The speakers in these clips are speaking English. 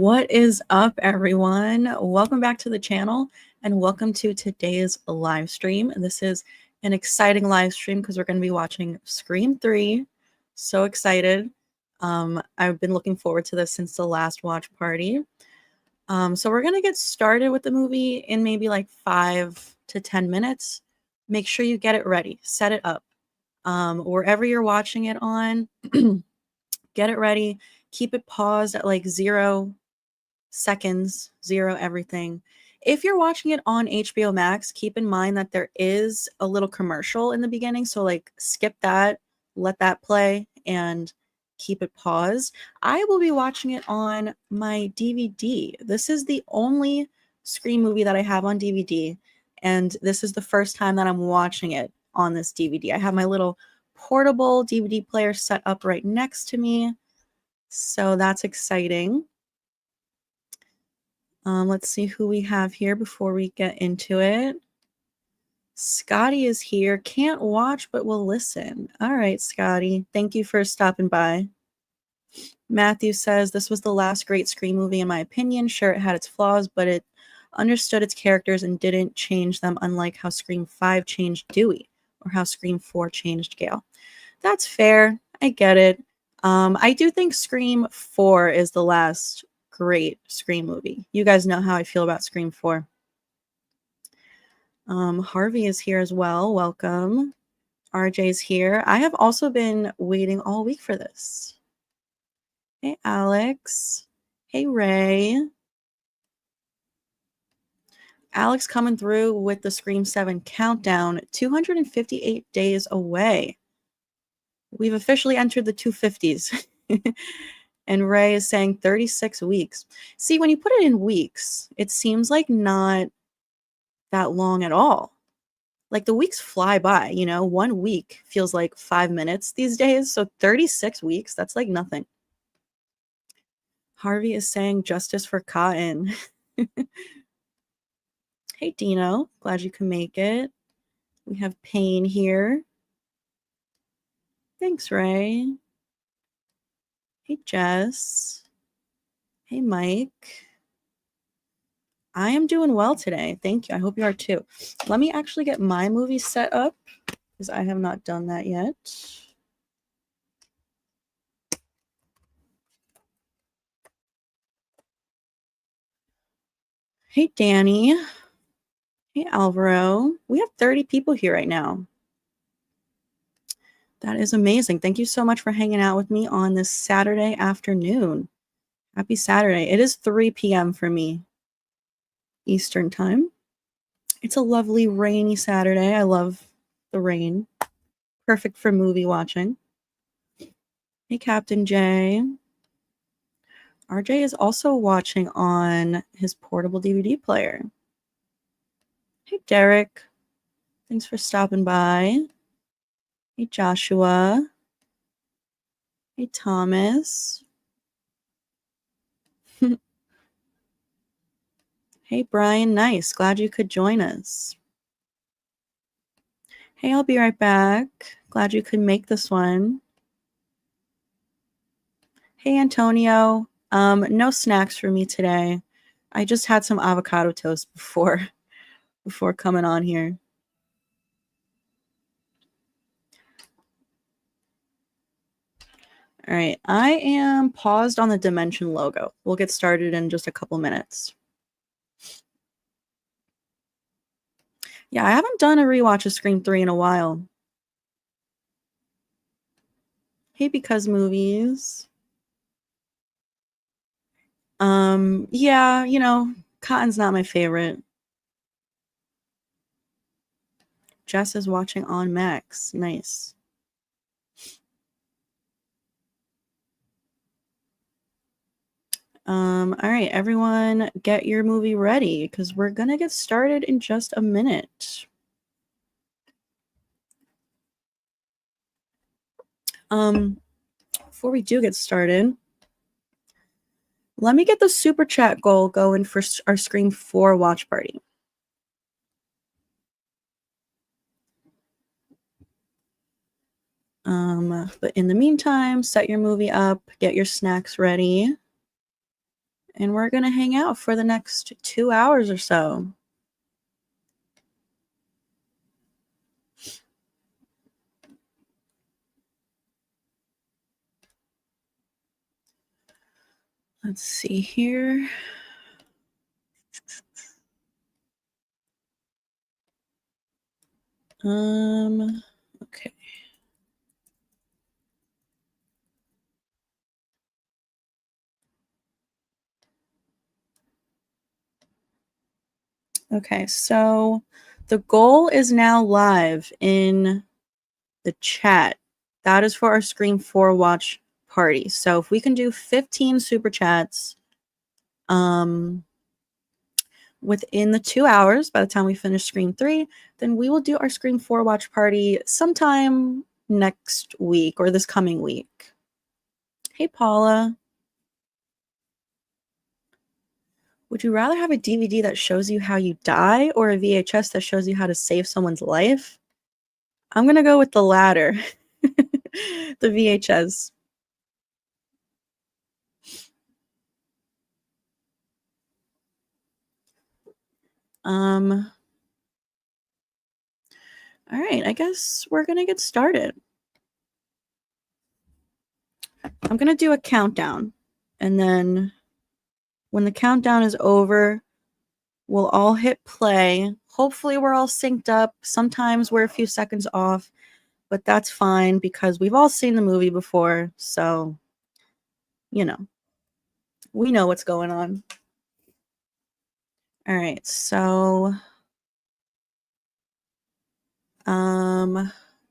What is up, everyone? Welcome back to the channel and welcome to today's live stream. This is an exciting live stream because we're going to be watching Scream 3. So excited. I've been looking forward to this since the last watch party. So we're going to get started with the movie in maybe like 5 to 10 minutes. Make sure you get it ready, set it up. Wherever you're watching it on, get it ready. Keep it paused at like 0 seconds, 0 everything. If you're watching it on HBO Max, keep in mind that there is a little commercial in the beginning. So like skip that, let that play, and keep it paused. I will be watching it on my DVD. This is the only Scream movie that I have on DVD. And this is the first time that I'm watching it on this DVD. I have my little portable DVD player set up right next to me. So that's exciting. Let's see who we have here before we get into it. Scotty is here. Can't watch, but will listen. All right, Scotty. Thank you for stopping by. Matthew says, this was the last great Scream movie in my opinion. Sure, it had its flaws, but it understood its characters and didn't change them, unlike how Scream 5 changed Dewey or how Scream 4 changed Gail. That's fair. I get it. I do think Scream 4 is the last great Scream movie. You guys know how I feel about Scream 4. Harvey is here as well. Welcome. RJ's here. I have also been waiting all week for this. Hey, Alex. Hey, Ray. Alex coming through with the Scream 7 countdown. 258 days away. We've officially entered the 250s. And Ray is saying 36 weeks. See, when you put it in weeks, it seems like not that long at all. Like the weeks fly by, you know, 1 week feels like 5 minutes these days. So 36 weeks, that's like nothing. Harvey is saying justice for Cotton. Hey, Dino, glad you can make it. We have Payne here. Thanks, Ray. Hey, Jess. Hey, Mike. I am doing well today. Thank you. I hope you are too. Let me actually get my movie set up because I have not done that yet. Hey, Danny. Hey, Alvaro. We have 30 people here right now. That is amazing. Thank you so much for hanging out with me on this Saturday afternoon. Happy Saturday. It is 3 p.m. for me, Eastern time. It's a lovely rainy Saturday. I love the rain. Perfect for movie watching. Hey, Captain J. RJ is also watching on his portable DVD player. Hey, Derek. Thanks for stopping by. Hey, Joshua. Hey, Thomas. Hey, Brian. Nice. Glad you could join us. Hey, I'll be right back. Glad you could make this one. Hey, Antonio. No snacks for me today. I just had some avocado toast before coming on here. All right, I am paused on the Dimension logo. We'll get started in just a couple minutes. Yeah, I haven't done a rewatch of Scream 3 in a while. Hey, Because Movies. Yeah, you know, Cotton's not my favorite. Jess is watching on Max. Nice. All right, everyone, get your movie ready because we're gonna get started in just a minute. Before we do get started, let me get the super chat goal going for our Scream 4 watch party. But in the meantime, set your movie up, get your snacks ready, and we're going to hang out for the next 2 hours or so. Let's see here. Okay. Okay, so the goal is now live in the chat. That is for our Scream 4 watch party. So if we can do 15 super chats within the 2 hours by the time we finish Scream 3, then we will do our Scream 4 watch party sometime next week or this coming week. Hey, Paula. Would you rather have a DVD that shows you how you die or a VHS that shows you how to save someone's life? I'm going to go with the latter. The VHS. All right, I guess we're going to get started. I'm going to do a countdown, and then when the countdown is over, we'll all hit play. Hopefully we're all synced up. Sometimes we're a few seconds off, but that's fine because we've all seen the movie before, so, you know, we know what's going on. All right, so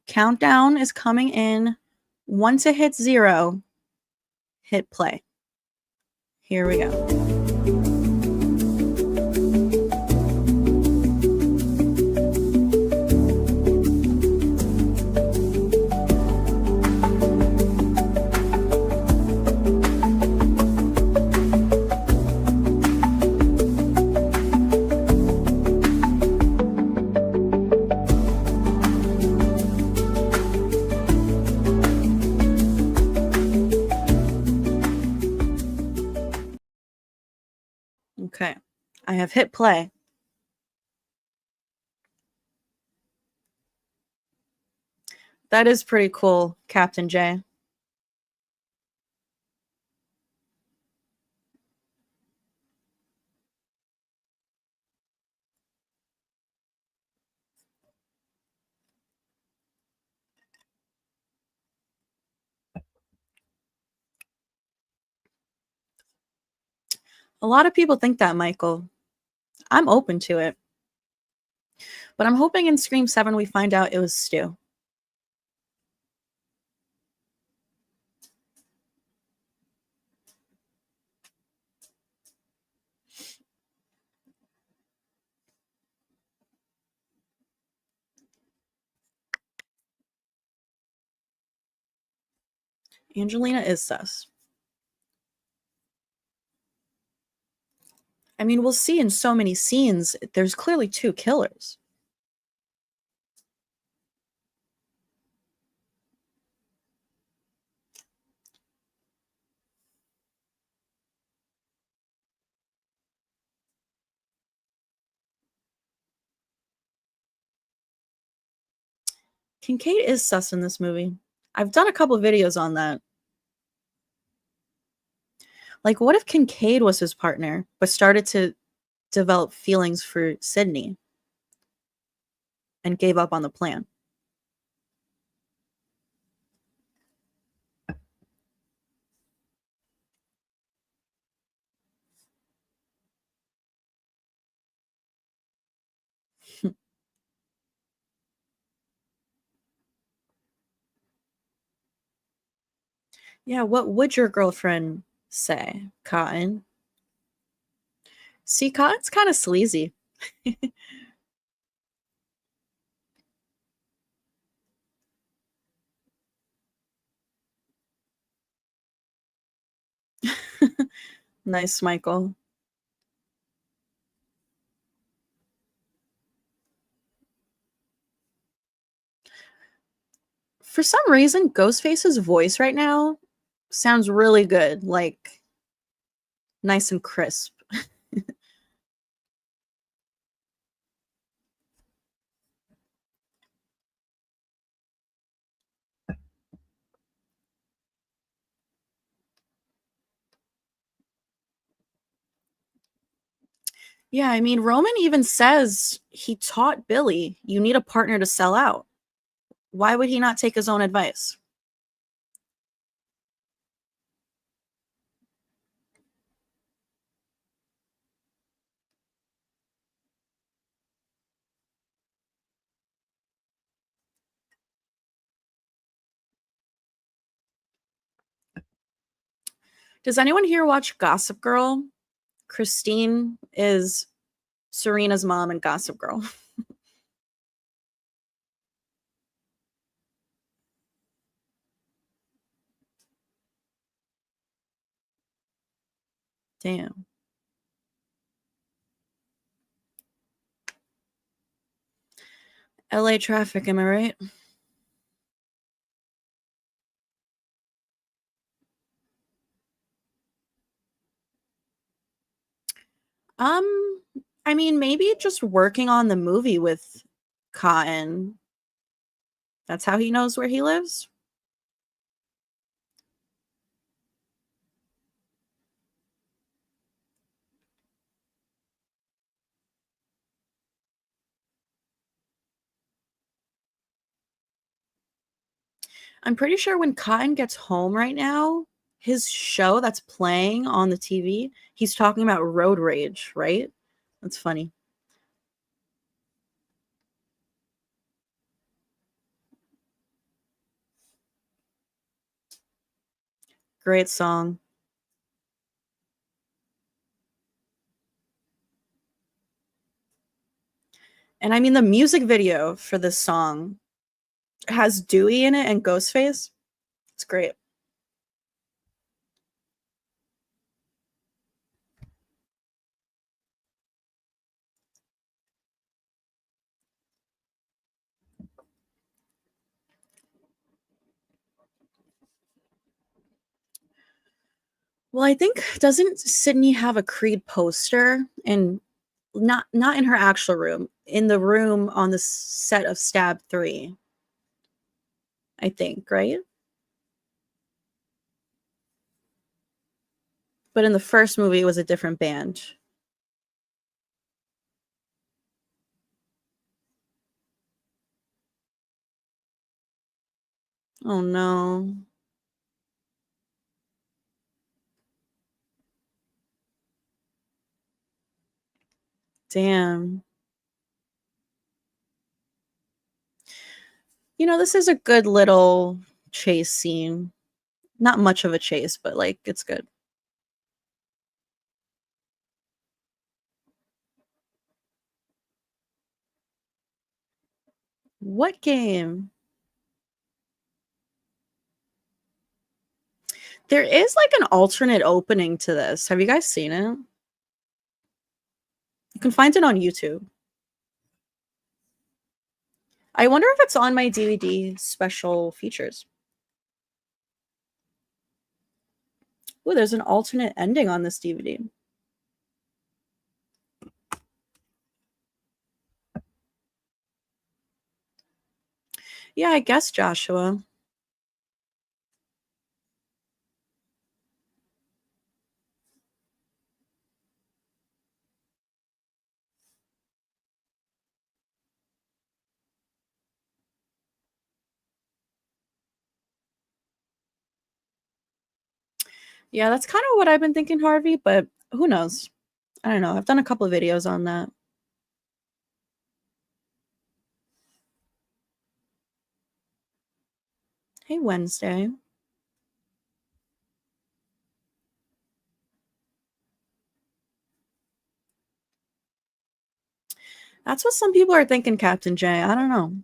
countdown is coming in. Once it hits 0, hit play. Here we go. Okay, I have hit play. That is pretty cool, Captain J. A lot of people think that, Michael. I'm open to it. But I'm hoping in Scream 7 we find out it was Stu. Angelina is sus. I mean, we'll see in so many scenes, there's clearly 2 killers. Kincaid is sus in this movie. I've done a couple videos on that. Like, what if Kincaid was his partner, but started to develop feelings for Sydney and gave up on the plan? Yeah, what would your girlfriend say, Cotton? See, Cotton's kind of sleazy. Nice, Michael. For some reason, Ghostface's voice right now sounds really good. Like, Nice and crisp. Yeah, I mean, Roman even says he taught Billy, you need a partner to sell out. Why would he not take his own advice? Does anyone here watch Gossip Girl? Christine is Serena's mom in Gossip Girl. Damn. LA traffic, am I right? Um, I mean, maybe just working on the movie with Cotton. That's how he knows where he lives. I'm pretty sure when Cotton gets home right now, his show that's playing on the TV, he's talking about road rage, right? That's funny. Great song. And I mean, the music video for this song has Dewey in it and Ghostface. It's great. Well, I think doesn't Sydney have a Creed poster and not in her actual room, in the room on the set of Stab 3, I think, right? But in the first movie, it was a different band. Oh no. Damn. You know, this is a good little chase scene. Not much of a chase, but like it's good. What game? There is like an alternate opening to this. Have you guys seen it? You can find it on YouTube. I wonder if it's on my DVD special features. Oh, there's an alternate ending on this DVD. Yeah, I guess, Joshua. Yeah, that's kind of what I've been thinking, Harvey, but who knows? I don't know. I've done a couple of videos on that. Hey, Wednesday. That's what some people are thinking, Captain J. I don't know.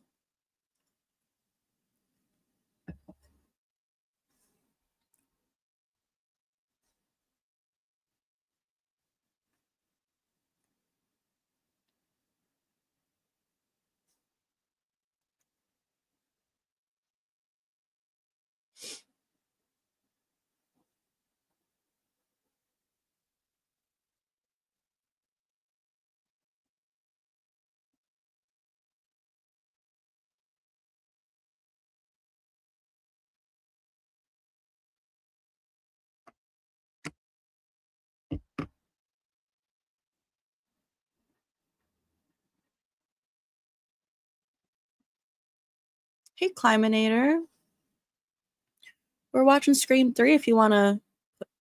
Hey, Climinator. We're watching Scream 3 if you want to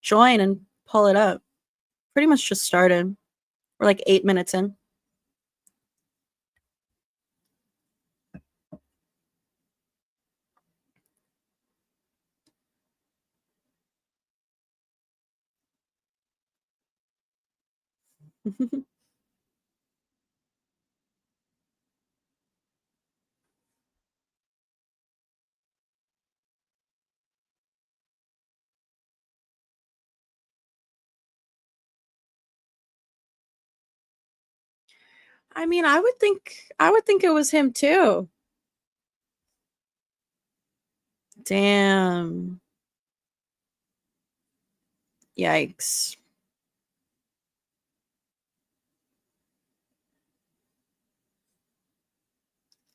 join and pull it up. Pretty much just started. We're like 8 minutes in. I mean, I would think it was him too. Damn. Yikes.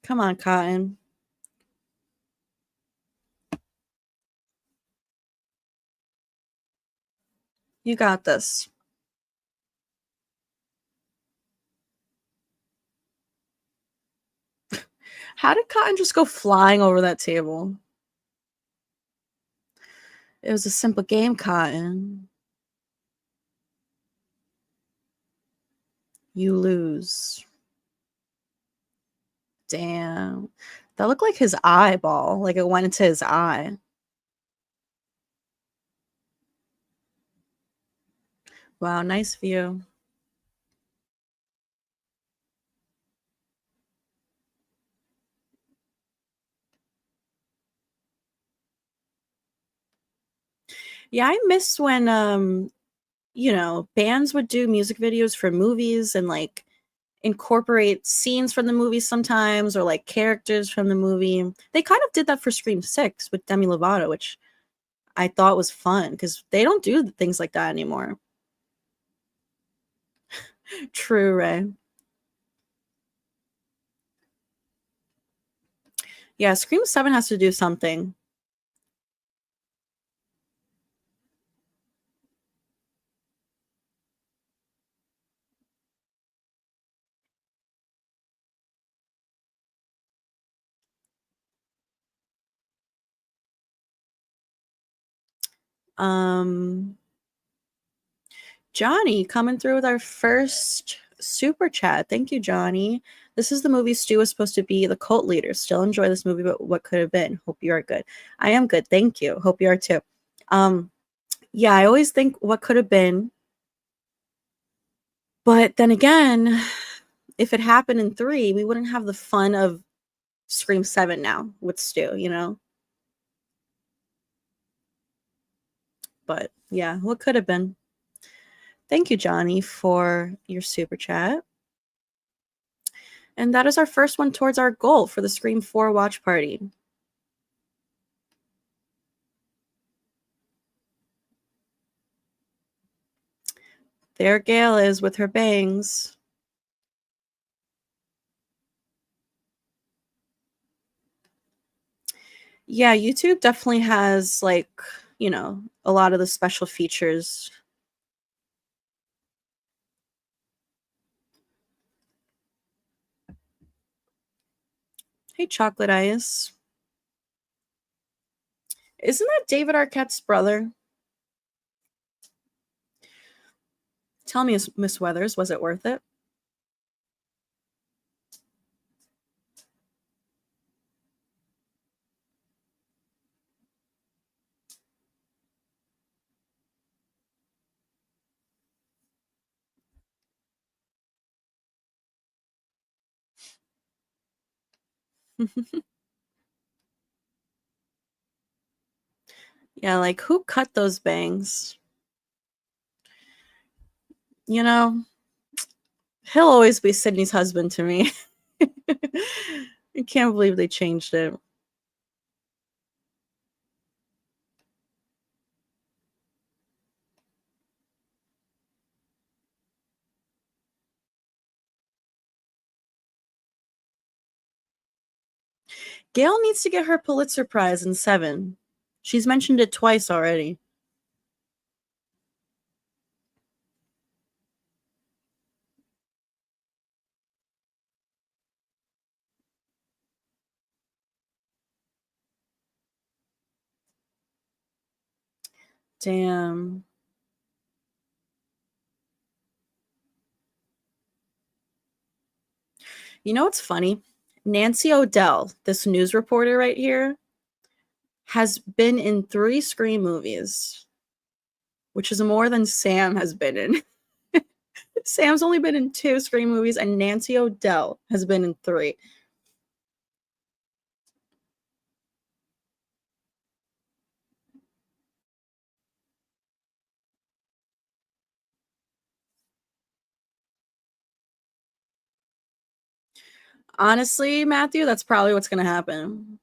Come on, Cotton. You got this. How did Cotton just go flying over that table? It was a simple game, Cotton. You lose. Damn. That looked like his eyeball. Like it went into his eye. Wow, nice view. Yeah, I miss when bands would do music videos for movies and like incorporate scenes from the movie sometimes or like characters from the movie. They kind of did that for Scream 6 with Demi Lovato, which I thought was fun because they don't do things like that anymore. True, Ray. Yeah, Scream 7 has to do something. Um, Johnny coming through with our first super chat. Thank you, Johnny. This is the movie Stu was supposed to be the cult leader. Still enjoy this movie, but what could have been? Hope you are good. I am good. Thank you. Hope you are too. Um, yeah, I always think what could have been. But then again, if it happened in 3, we wouldn't have the fun of Scream 7 now with Stu. But yeah, what could have been. Thank you, Johnny, for your super chat. And that is our first one towards our goal for the Scream 4 watch party. There Gail is with her bangs. Yeah, YouTube definitely has like, a lot of the special features. Hey, Chocolate Ice. Isn't that David Arquette's brother? Tell me, Miss Weathers, was it worth it? Yeah, like who cut those bangs? You know, he'll always be Sydney's husband to me. I can't believe they changed it. Gail needs to get her Pulitzer Prize in 7. She's mentioned it twice already. Damn. You know what's funny? Nancy O'Dell, this news reporter right here, has been in 3 Scream movies, which is more than Sam has been in. Sam's only been in 2 Scream movies, and Nancy O'Dell has been in 3. Honestly, Matthew, that's probably what's gonna happen.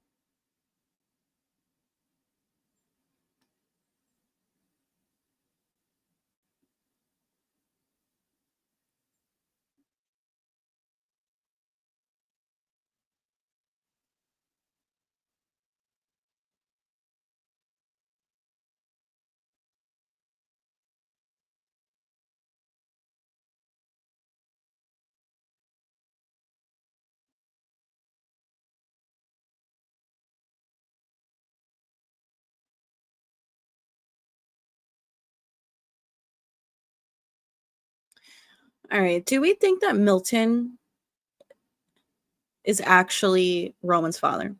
Alright, do we think that Milton is actually Roman's father?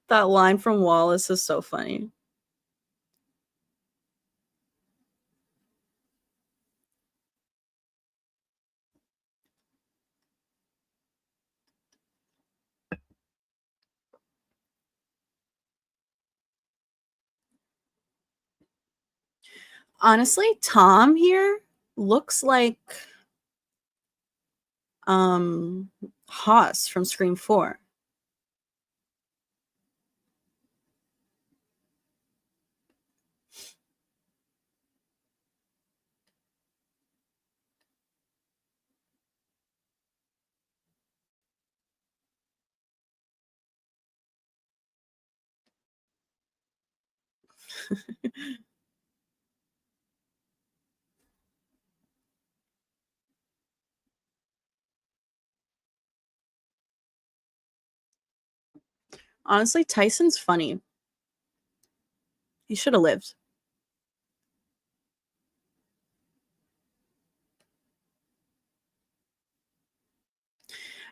That line from Wallace is so funny. Honestly, Tom here looks like Haas from Scream 4. Honestly, Tyson's funny. He should have lived.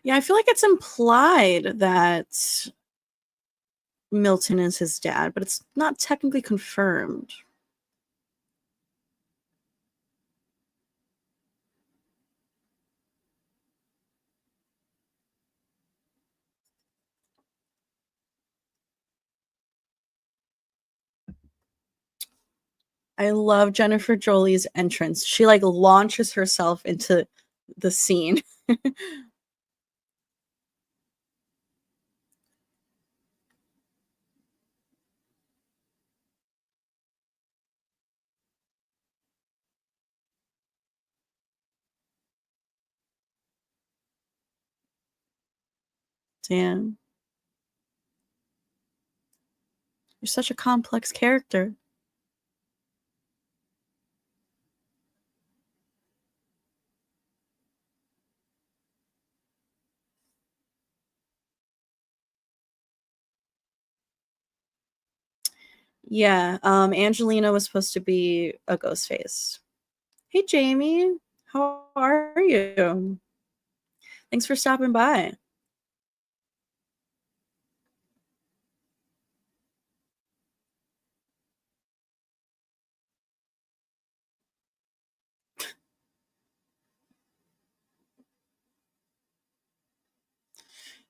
Yeah, I feel like it's implied that Milton is his dad, but it's not technically confirmed. I love Jennifer Jolie's entrance. She like launches herself into the scene. Damn. You're such a complex character. Yeah, Angelina was supposed to be a ghost face. Hey, Jamie. How are you? Thanks for stopping by.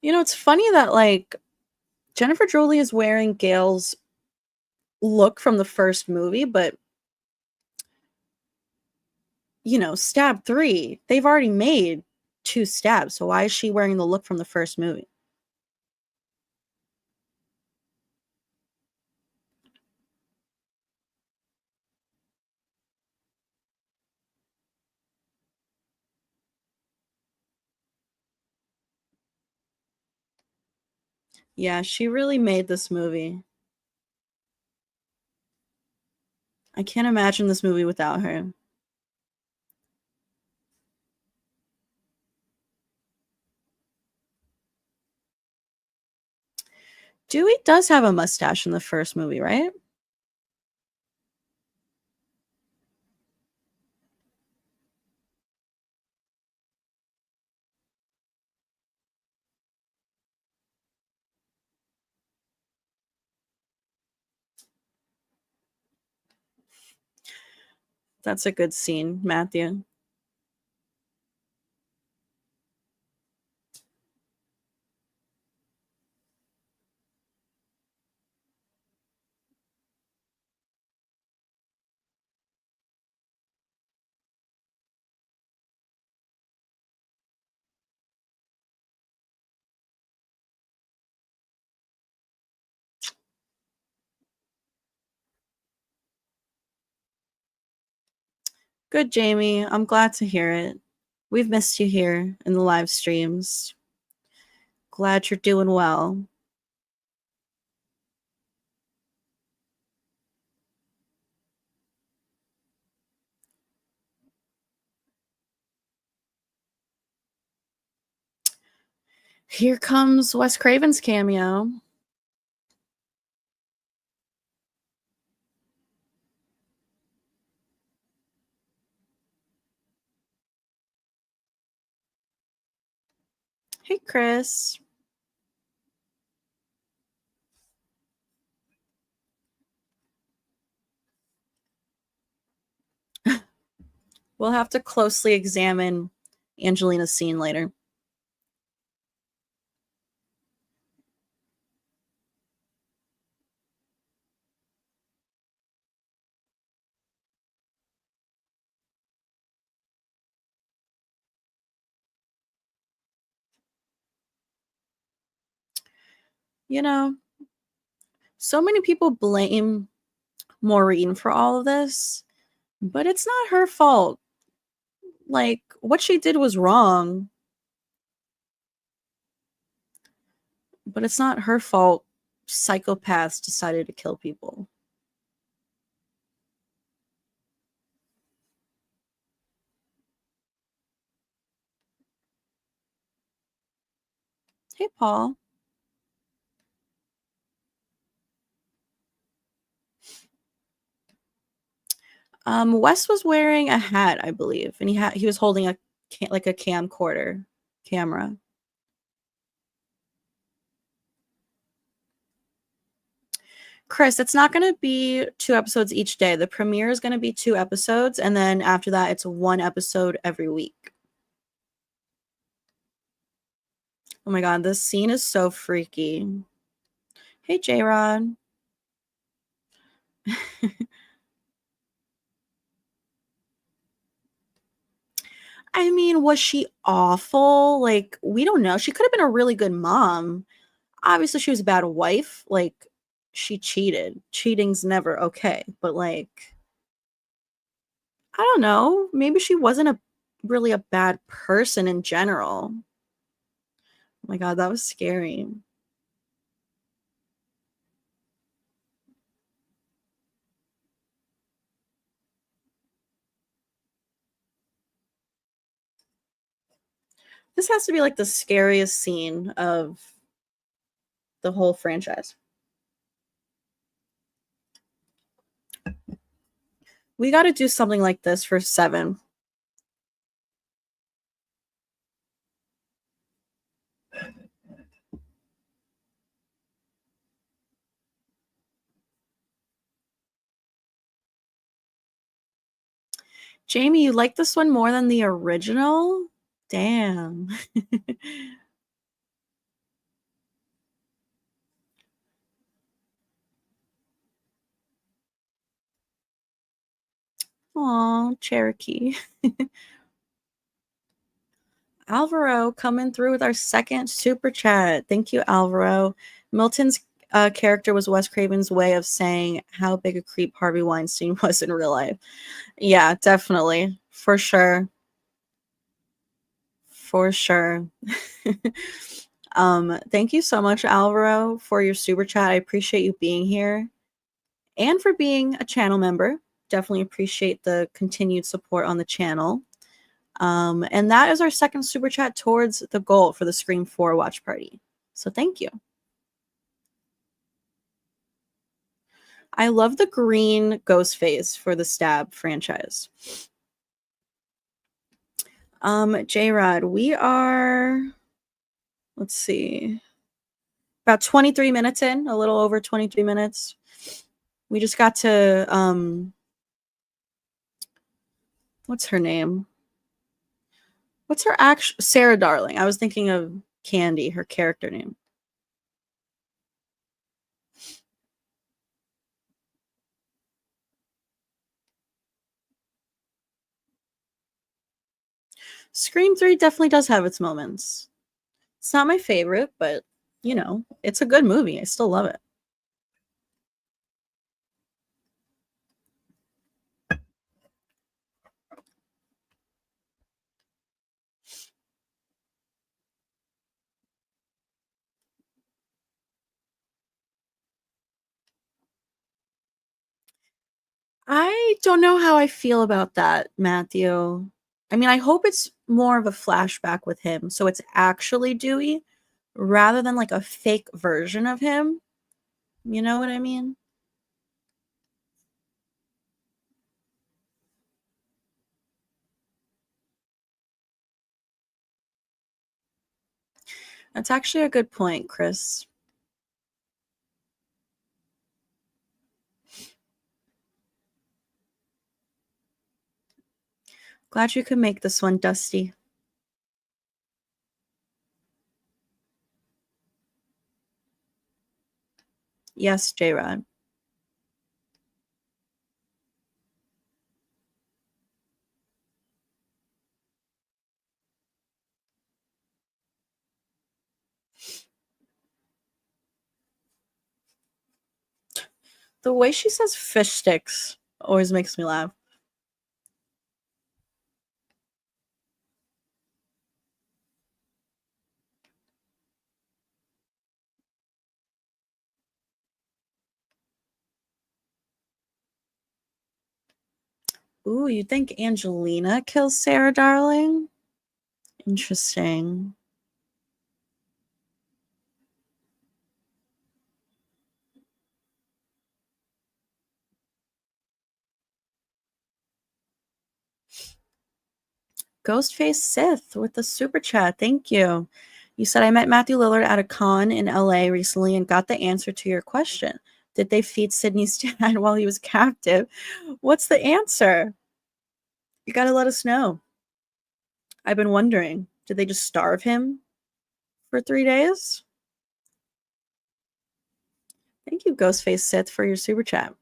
You know, it's funny that like Jennifer Jolie is wearing Gail's look from the first movie, but you know, Stab 3, they've already made 2 stabs, so why is she wearing the look from the first movie? Yeah, she really made this movie. I can't imagine this movie without her. Dewey does have a mustache in the first movie, right? That's a good scene, Matthew. Good, Jamie. I'm glad to hear it. We've missed you here in the live streams. Glad you're doing well. Here comes Wes Craven's cameo. Hey, Chris. We'll have to closely examine Angelina's scene later. You know, so many people blame Maureen for all of this, but it's not her fault. Like, what she did was wrong, but it's not her fault psychopaths decided to kill people. Hey, Paul. Wes was wearing a hat, I believe, and he was holding a camcorder camera. Chris, it's not going to be 2 episodes each day. The premiere is going to be 2 episodes, and then after that, it's 1 episode every week. Oh my god, this scene is so freaky. Hey, J-Rod. I mean, was she awful? Like, we don't know. She could have been a really good mom. Obviously, she was a bad wife. Like, she cheated. Cheating's never okay. But, like, I don't know. Maybe she wasn't really a bad person in general. Oh my god, that was scary. This has to be like the scariest scene of the whole franchise. We got to do something like this for 7. Jamie, you like this one more than the original? Damn. Aw, Cherokee. Alvaro coming through with our second super chat. Thank you, Alvaro. Milton's character was Wes Craven's way of saying how big a creep Harvey Weinstein was in real life. Yeah, definitely. For sure. For sure. Thank you so much, Alvaro, for your super chat. I appreciate you being here and for being a channel member. Definitely appreciate the continued support on the channel. And that is our second super chat towards the goal for the Scream 4 watch party. So thank you. I love the green ghost face for the Stab franchise. J-Rod, we are, let's see, about 23 minutes in, a little over 23 minutes. We just got to, what's her name? What's her actual, Sarah Darling. I was thinking of Candy, her character name. Scream 3 definitely does have its moments. It's not my favorite, but, you know, it's a good movie. I still love it. I don't know how I feel about that, Matthew. I mean, I hope it's more of a flashback with him, so it's actually Dewey rather than like a fake version of him. You know what I mean? That's actually a good point, Chris. Glad you could make this one, Dusty. Yes, J-Rod. The way she says fish sticks always makes me laugh. Ooh, you think Angelina kills Sarah Darling? Interesting. Ghostface Sith with the super chat. Thank you. You said I met Matthew Lillard at a con in LA recently and got the answer to your question. Did they feed Sydney's dad while he was captive? What's the answer? You got to let us know. I've been wondering. Did they just starve him for 3 days? Thank you, Ghostface Sith, for your super chat.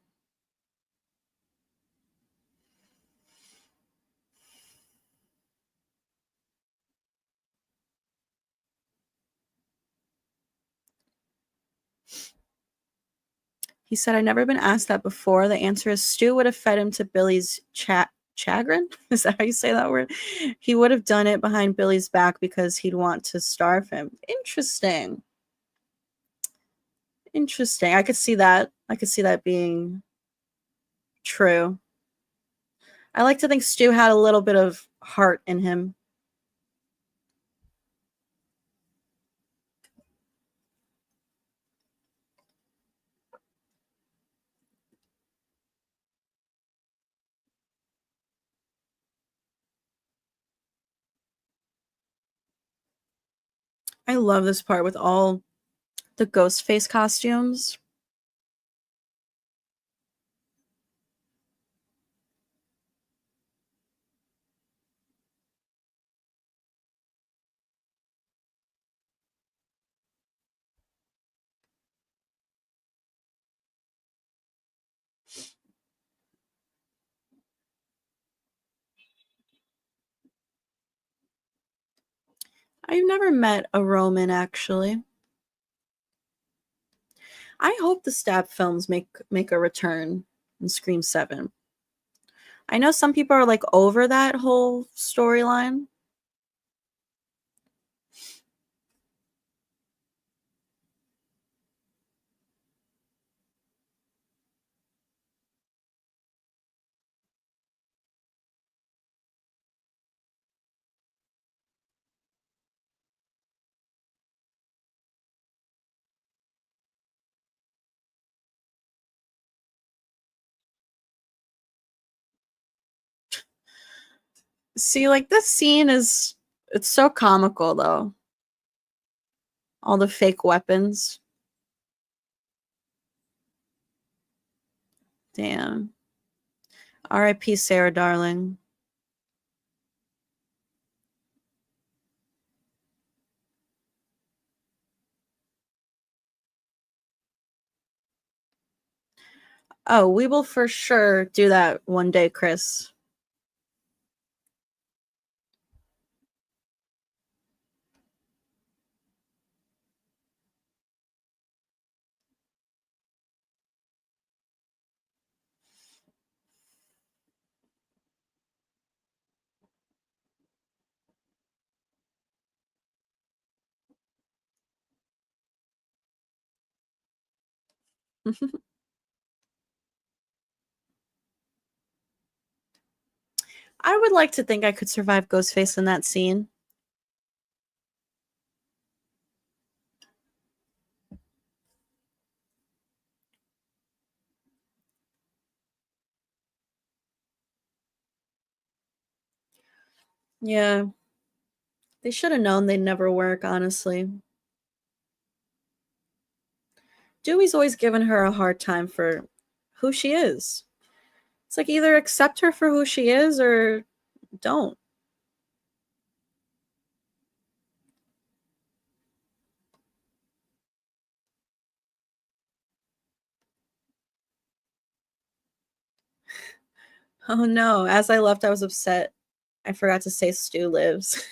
He said, I've never been asked that before. The answer is Stu would have fed him to Billy's chagrin. Is that how you say that word? He would have done it behind Billy's back because he'd want to starve him. Interesting. Interesting. I could see that. I could see that being true. I like to think Stu had a little bit of heart in him. I love this part with all the ghost face costumes. I've never met a Roman, actually. I hope the Stab films make a return in Scream 7. I know some people are like over that whole storyline. See, like this scene is it's so comical though. All the fake weapons. Damn. R.I.P. Sarah, darling. Oh, we will for sure do that one day, Chris. I would like to think I could survive Ghostface in that scene. Yeah. They should have known they'd never work, honestly. Dewey's always given her a hard time for who she is. It's like either accept her for who she is or don't. Oh no, as I left, I was upset. I forgot to say Stu lives.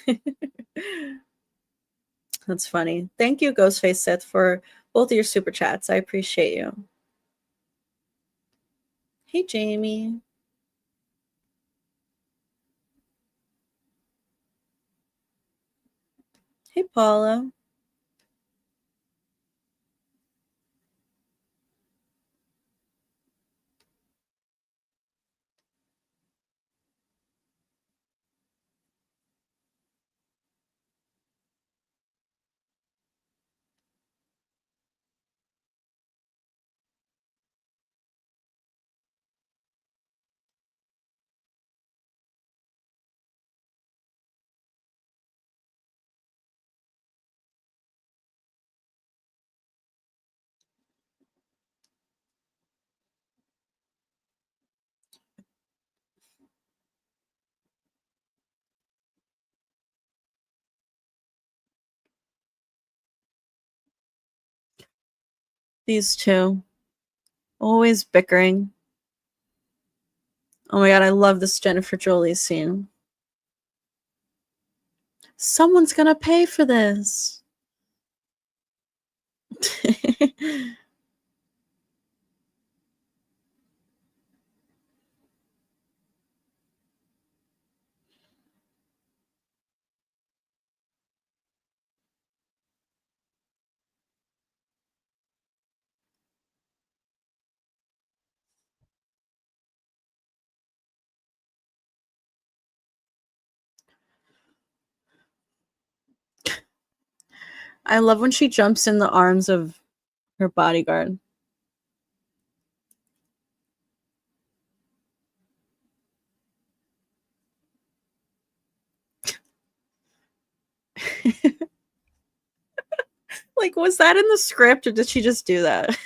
That's funny. Thank you, Ghostface Sith, for both of your super chats. I appreciate you. Hey, Jamie. Hey, Paula. These two. Always bickering. Oh my god, I love this Jennifer Jolie scene. Someone's gonna pay for this. I love when she jumps in the arms of her bodyguard. Like, was that in the script or did she just do that?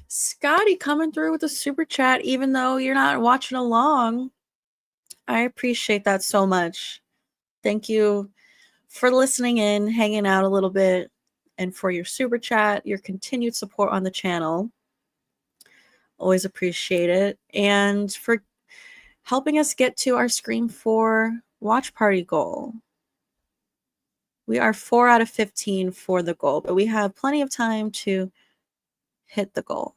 Scotty coming through with a super chat, even though you're not watching along. I appreciate that so much. Thank you for listening in, hanging out a little bit, and for your super chat, your continued support on the channel. Always appreciate it. And for helping us get to our Scream 4 watch party goal. We are 4 out of 15 for the goal, but we have plenty of time to hit the goal.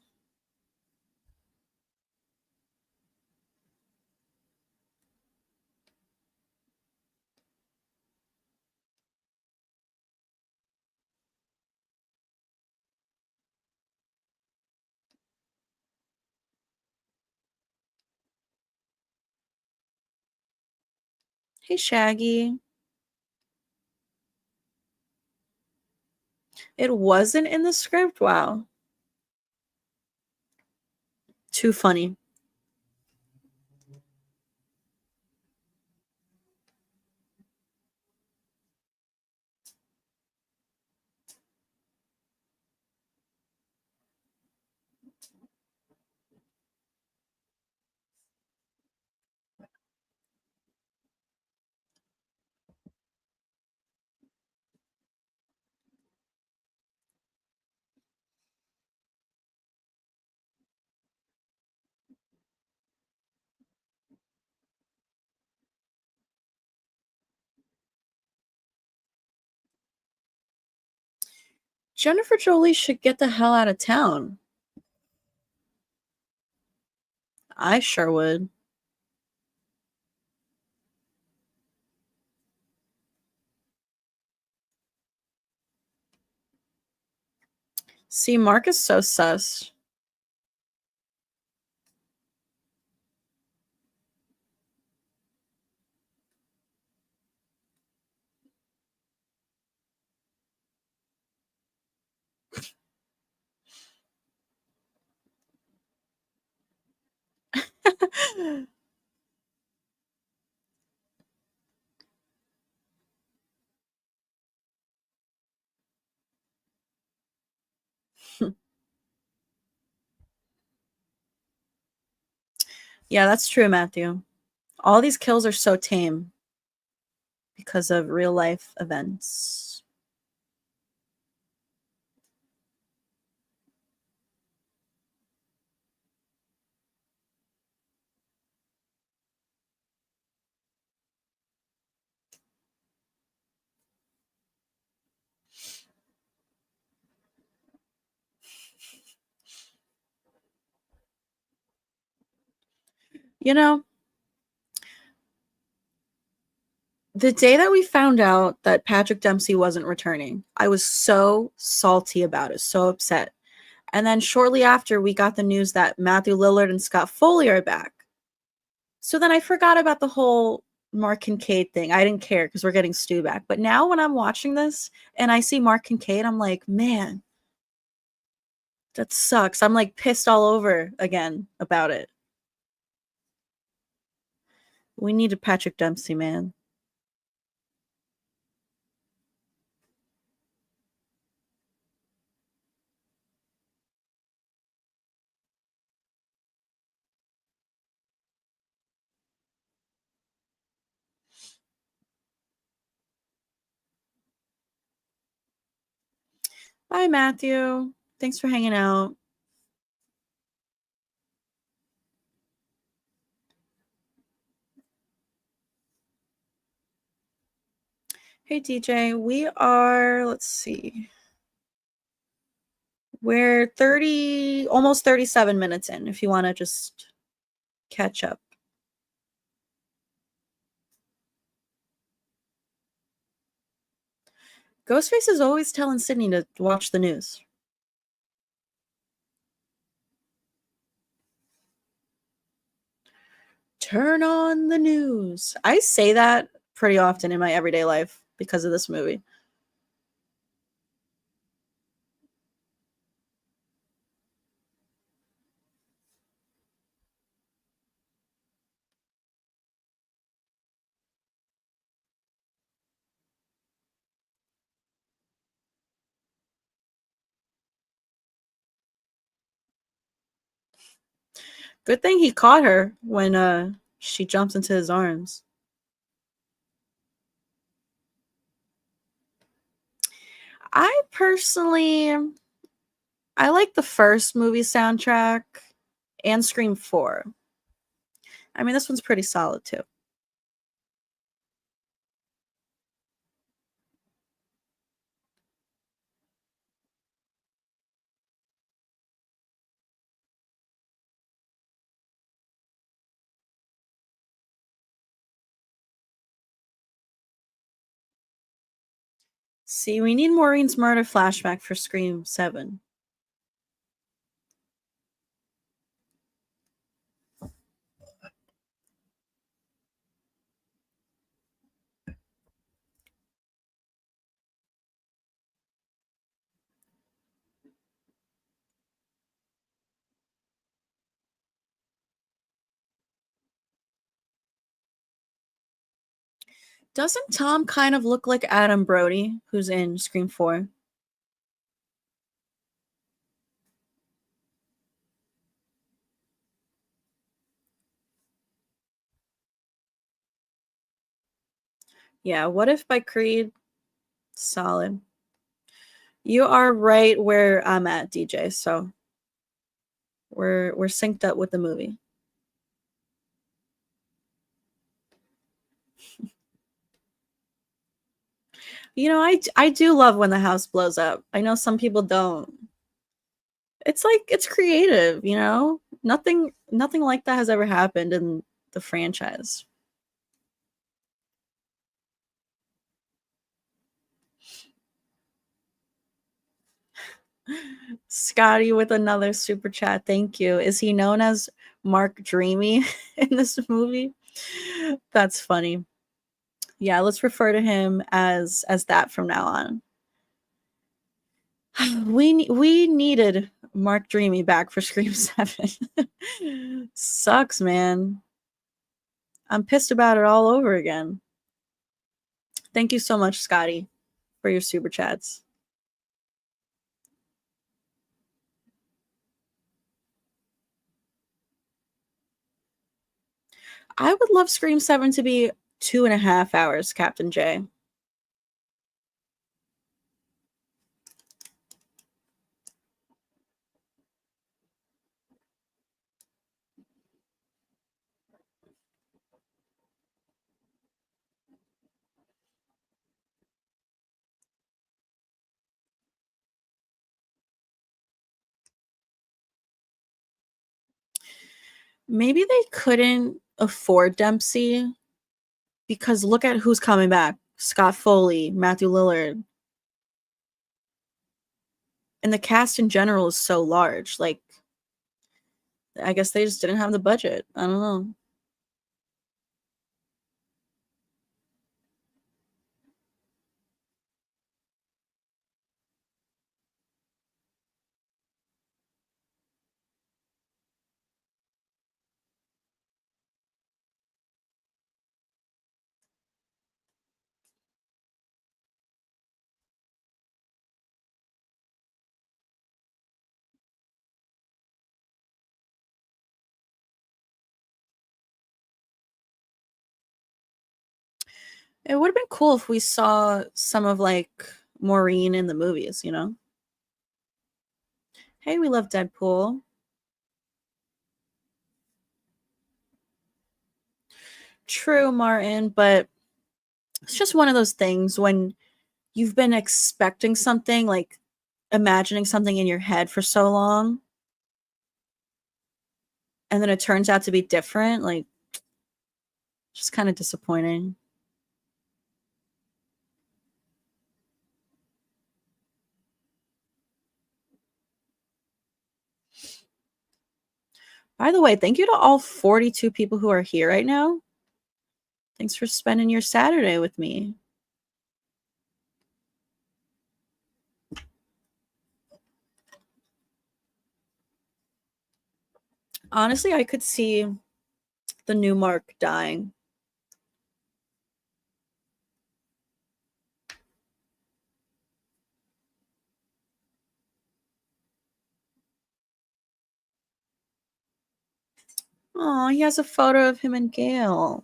Hey, Shaggy. It wasn't in the script? Wow. Too funny. Jennifer Jolie should get the hell out of town. I sure would. See, Mark is so sus. Yeah, that's true, Matthew. All these kills are so tame because of real life events. You know, the day that we found out that Patrick Dempsey wasn't returning, I was so salty about it, so upset. And then shortly after, we got the news that Matthew Lillard and Scott Foley are back. So then I forgot about the whole Mark Kincaid thing. I didn't care because we're getting Stu back. But now when I'm watching this and I see Mark Kincaid, I'm like, man, that sucks. I'm like pissed all over again about it. We need a Patrick Dempsey, man. Bye, Matthew. Thanks for hanging out. Hey, DJ. We are, let's see. We're 30, almost 37 minutes in, if you want to just catch up. Ghostface is always telling Sydney to watch the news. Turn on the news. I say that pretty often in my everyday life because of this movie. Good thing he caught her when she jumps into his arms. I personally, I like the first movie soundtrack and Scream 4. I mean, this one's pretty solid too. See, we need Maureen's murder flashback for Scream 7. Doesn't Tom kind of look like Adam Brody, who's in Scream 4? Yeah, What If by Creed? Solid. You are right where I'm at, DJ, so we're synced up with the movie. You know, I do love when the house blows up. I know some people don't. It's like it's creative, you know? Nothing like that has ever happened in the franchise. Scotty with another super chat. Thank you. Is he known as Mark Dreamy in this movie? That's funny. Yeah, let's refer to him as that from now on. We needed Mark Dreamy back for Scream 7. Sucks, man. I'm pissed about it all over again. Thank you so much, Scotty, for your super chats. I would love Scream 7 to be 2.5 hours, Captain J. Maybe they couldn't afford Dempsey because look at who's coming back. Scott Foley, Matthew Lillard. And the cast in general is so large. Like, I guess they just didn't have the budget. I don't know. It would have been cool if we saw some of like Maureen in the movies, you know? Hey, we love Deadpool. True, Martin, but it's just one of those things when you've been expecting something, like imagining something in your head for so long, and then it turns out to be different, like just kind of disappointing. By the way, thank you to all 42 people who are here right now. Thanks for spending your Saturday with me. Honestly, I could see the new Mark dying. Oh, he has a photo of him and Gail.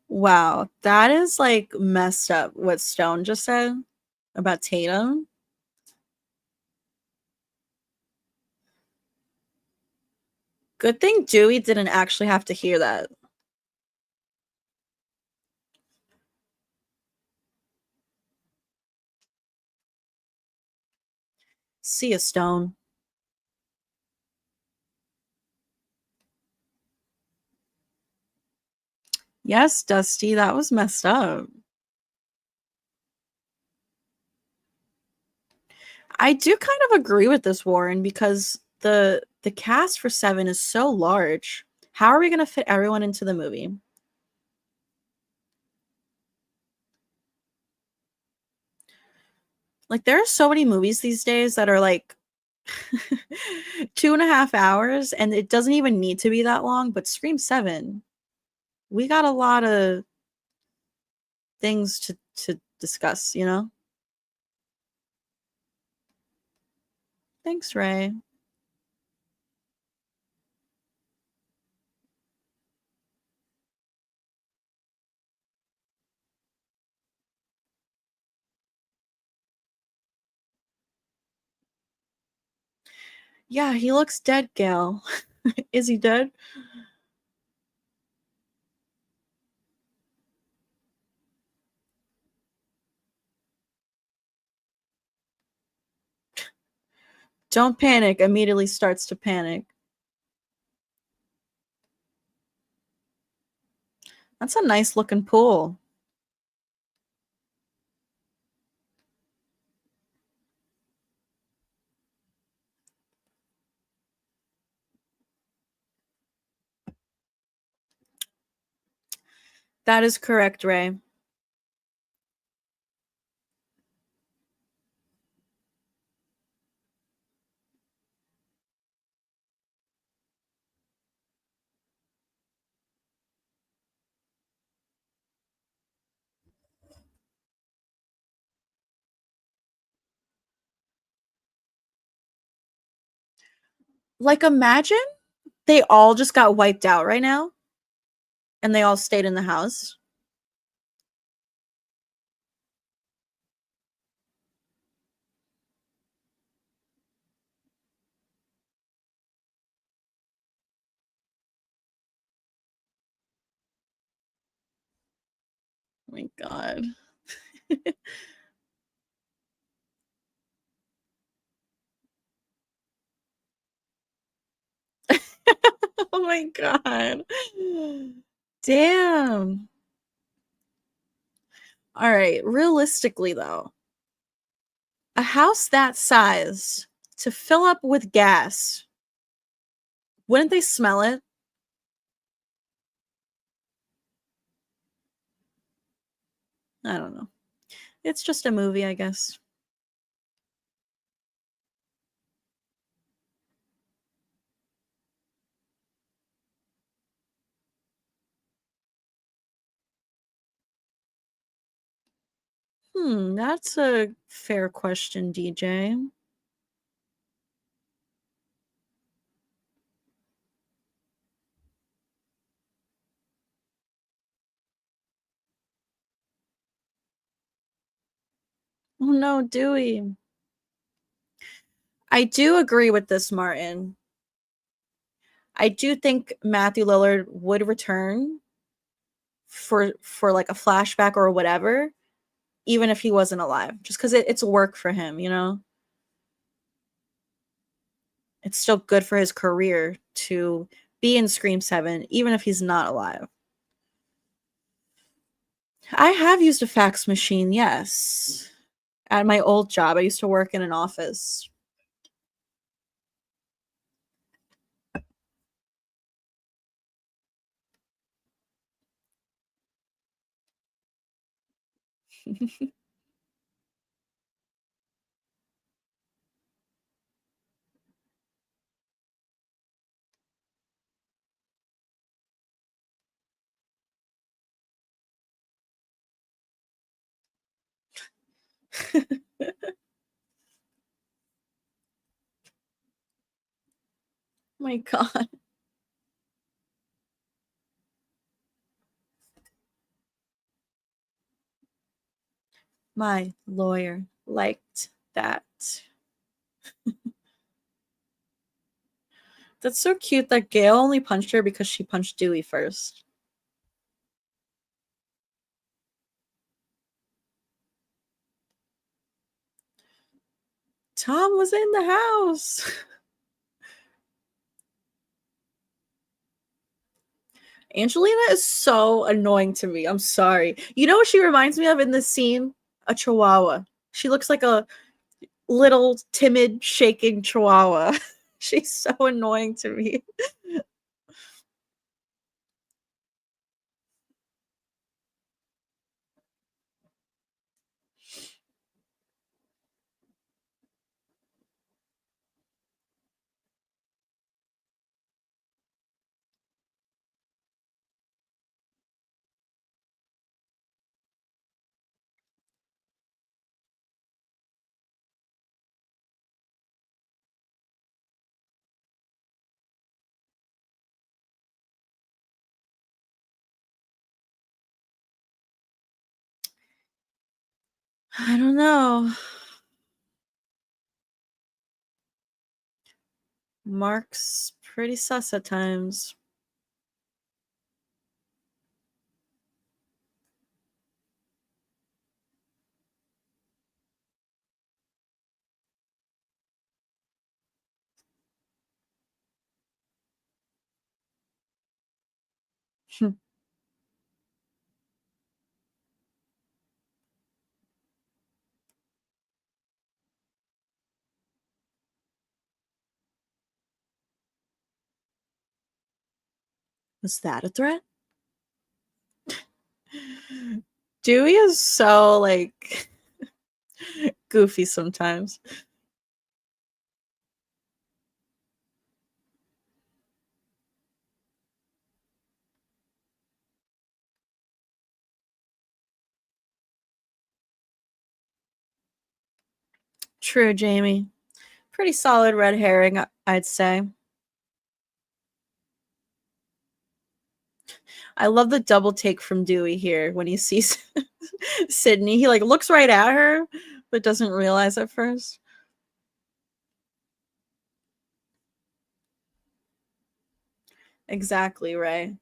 Wow, that is like messed up what Stone just said about Tatum. Good thing Dewey didn't actually have to hear that. See ya, Stone. Yes, Dusty, that was messed up. I do kind of agree with this, Warren, because the cast for 7 is so large. How are we going to fit everyone into the movie? Like there are so many movies these days that are like 2.5 hours, and it doesn't even need to be that long, but Scream 7, we got a lot of things to discuss, you know? Thanks, Ray. Yeah, he looks dead, Gail. Is he dead? Don't panic. Immediately starts to panic. That's a nice looking pool. That is correct, Ray. Like, imagine they all just got wiped out right now and they all stayed in the house. Oh my god. Oh my god. Damn. All right, realistically though, a house that size to fill up with gas, wouldn't they smell it? I don't know. It's just a movie, I guess. That's a fair question, DJ. Oh no, Dewey. I do agree with this, Martin. I do think Matthew Lillard would return for like a flashback or whatever, even if he wasn't alive, just because it's work for him, you know? It's still good for his career to be in Scream 7, even if he's not alive. I have used a fax machine, yes. At my old job, I used to work in an office. My god. My lawyer liked that. That's so cute that Gail only punched her because she punched Dewey first. Tom was in the house. Angelina is so annoying to me. I'm sorry. You know what she reminds me of in this scene? A chihuahua. She looks like a little timid shaking chihuahua. She's so annoying to me. I don't know. Mark's pretty sus at times. Was that a threat? Dewey is so, like, goofy sometimes. True, Jamie. Pretty solid red herring, I'd say. I love the double take from Dewey here when he sees Sydney. He like looks right at her, but doesn't realize at first. Exactly, right.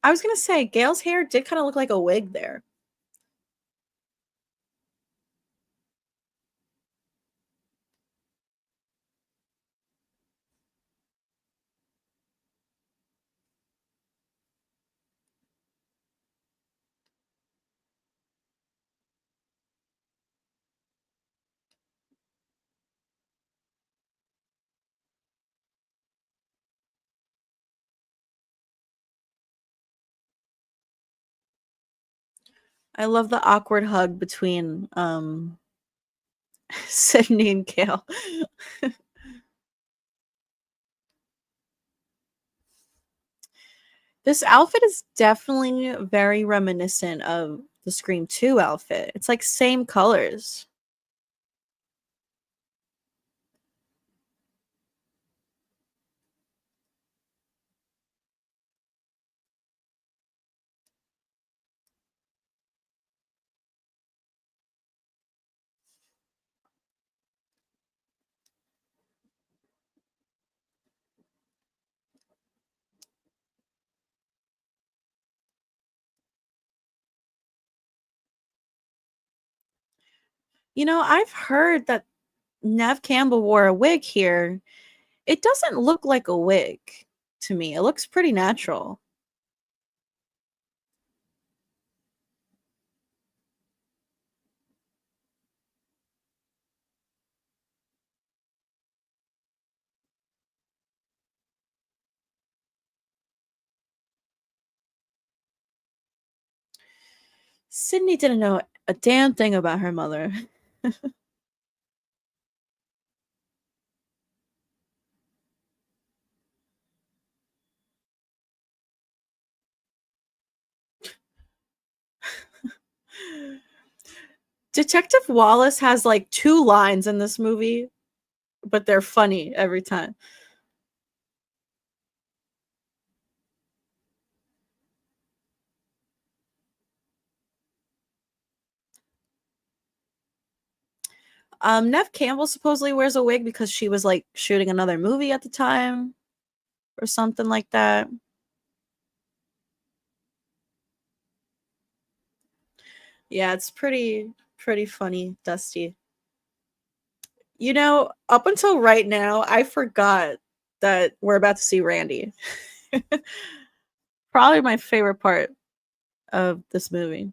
I was gonna say, Gail's hair did kind of look like a wig there. I love the awkward hug between Sydney and Gail. This outfit is definitely very reminiscent of the Scream 2 outfit. It's like same colors. You know, I've heard that Nev Campbell wore a wig here. It doesn't look like a wig to me. It looks pretty natural. Sydney didn't know a damn thing about her mother. Detective Wallace has like 2 lines in this movie, but they're funny every time. Nev Campbell supposedly wears a wig because she was like shooting another movie at the time or something like that. Yeah, it's pretty funny, Dusty. You know, up until right now, I forgot that we're about to see Randy. Probably my favorite part of this movie.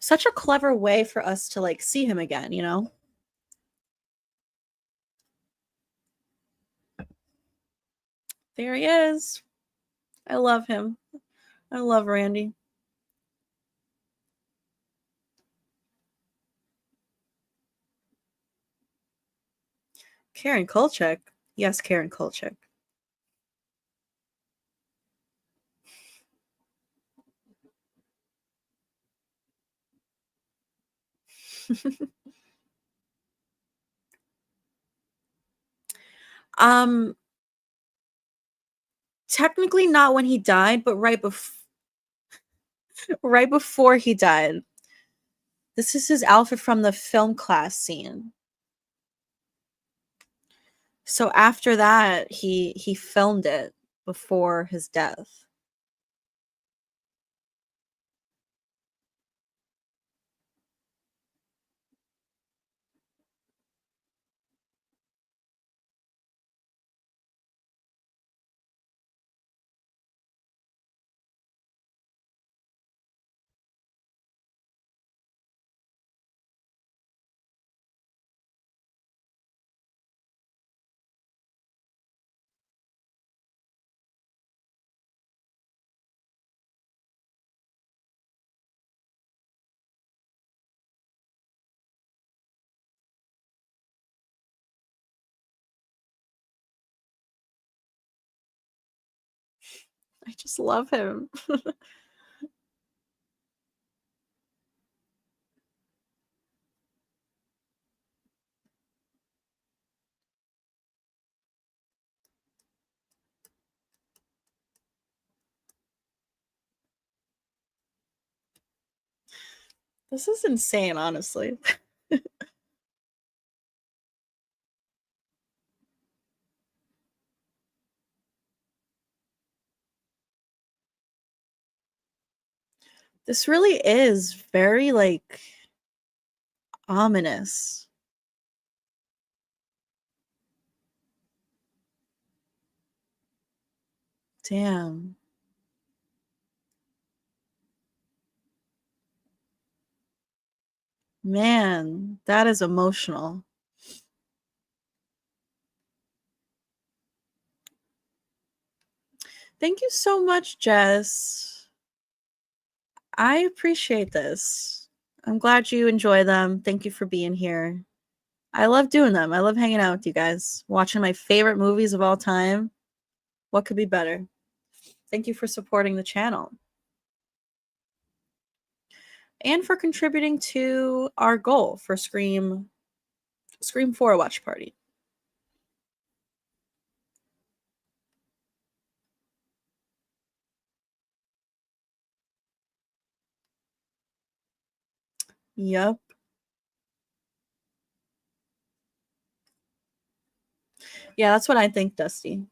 Such a clever way for us to like see him again, you know? There he is. I love him. I love Randy. Karen Kolchak. Yes, Karen Kolchak. Um, Technically not when he died, but right before he died. This is his outfit from the film class scene. So after that, he filmed it before his death. I just love him. This is insane, honestly. This really is very, like, ominous. Damn. Man, that is emotional. Thank you so much, Jess. I appreciate this. I'm glad you enjoy them. Thank you for being here. I love doing them. I love hanging out with you guys, watching my favorite movies of all time. What could be better? Thank you for supporting the channel and for contributing to our goal for Scream 4 watch party. Yep. Yeah, that's what I think, Dusty.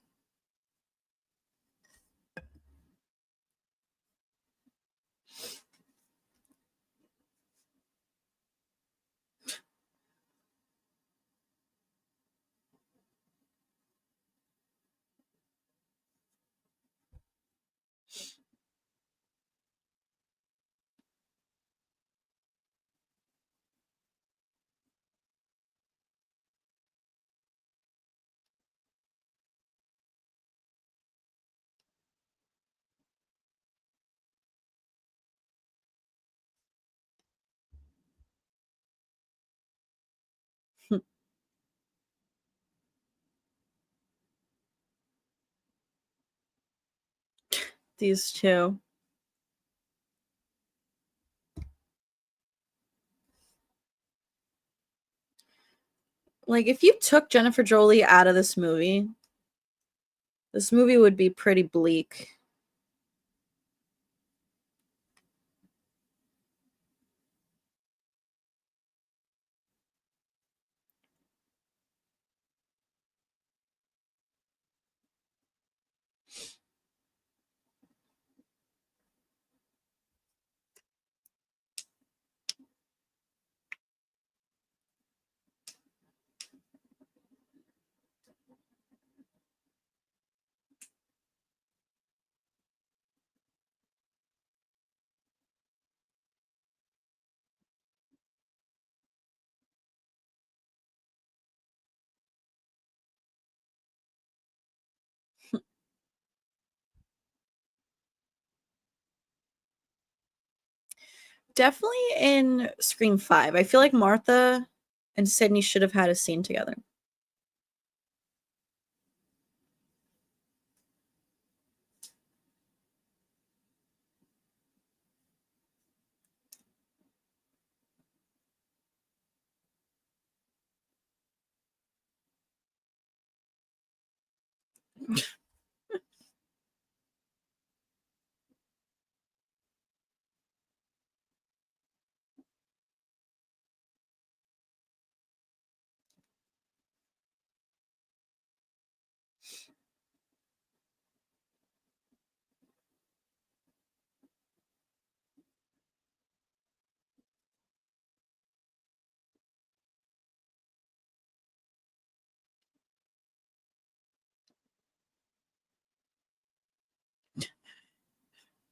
These two. Like, if you took Jennifer Jolie out of this movie would be pretty bleak. Definitely in Scream 5. I feel like Martha and Sydney should have had a scene together.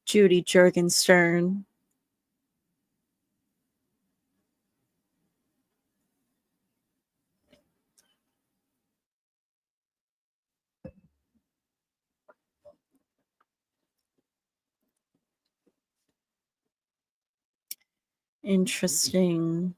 Judy Jorgenstern. Interesting.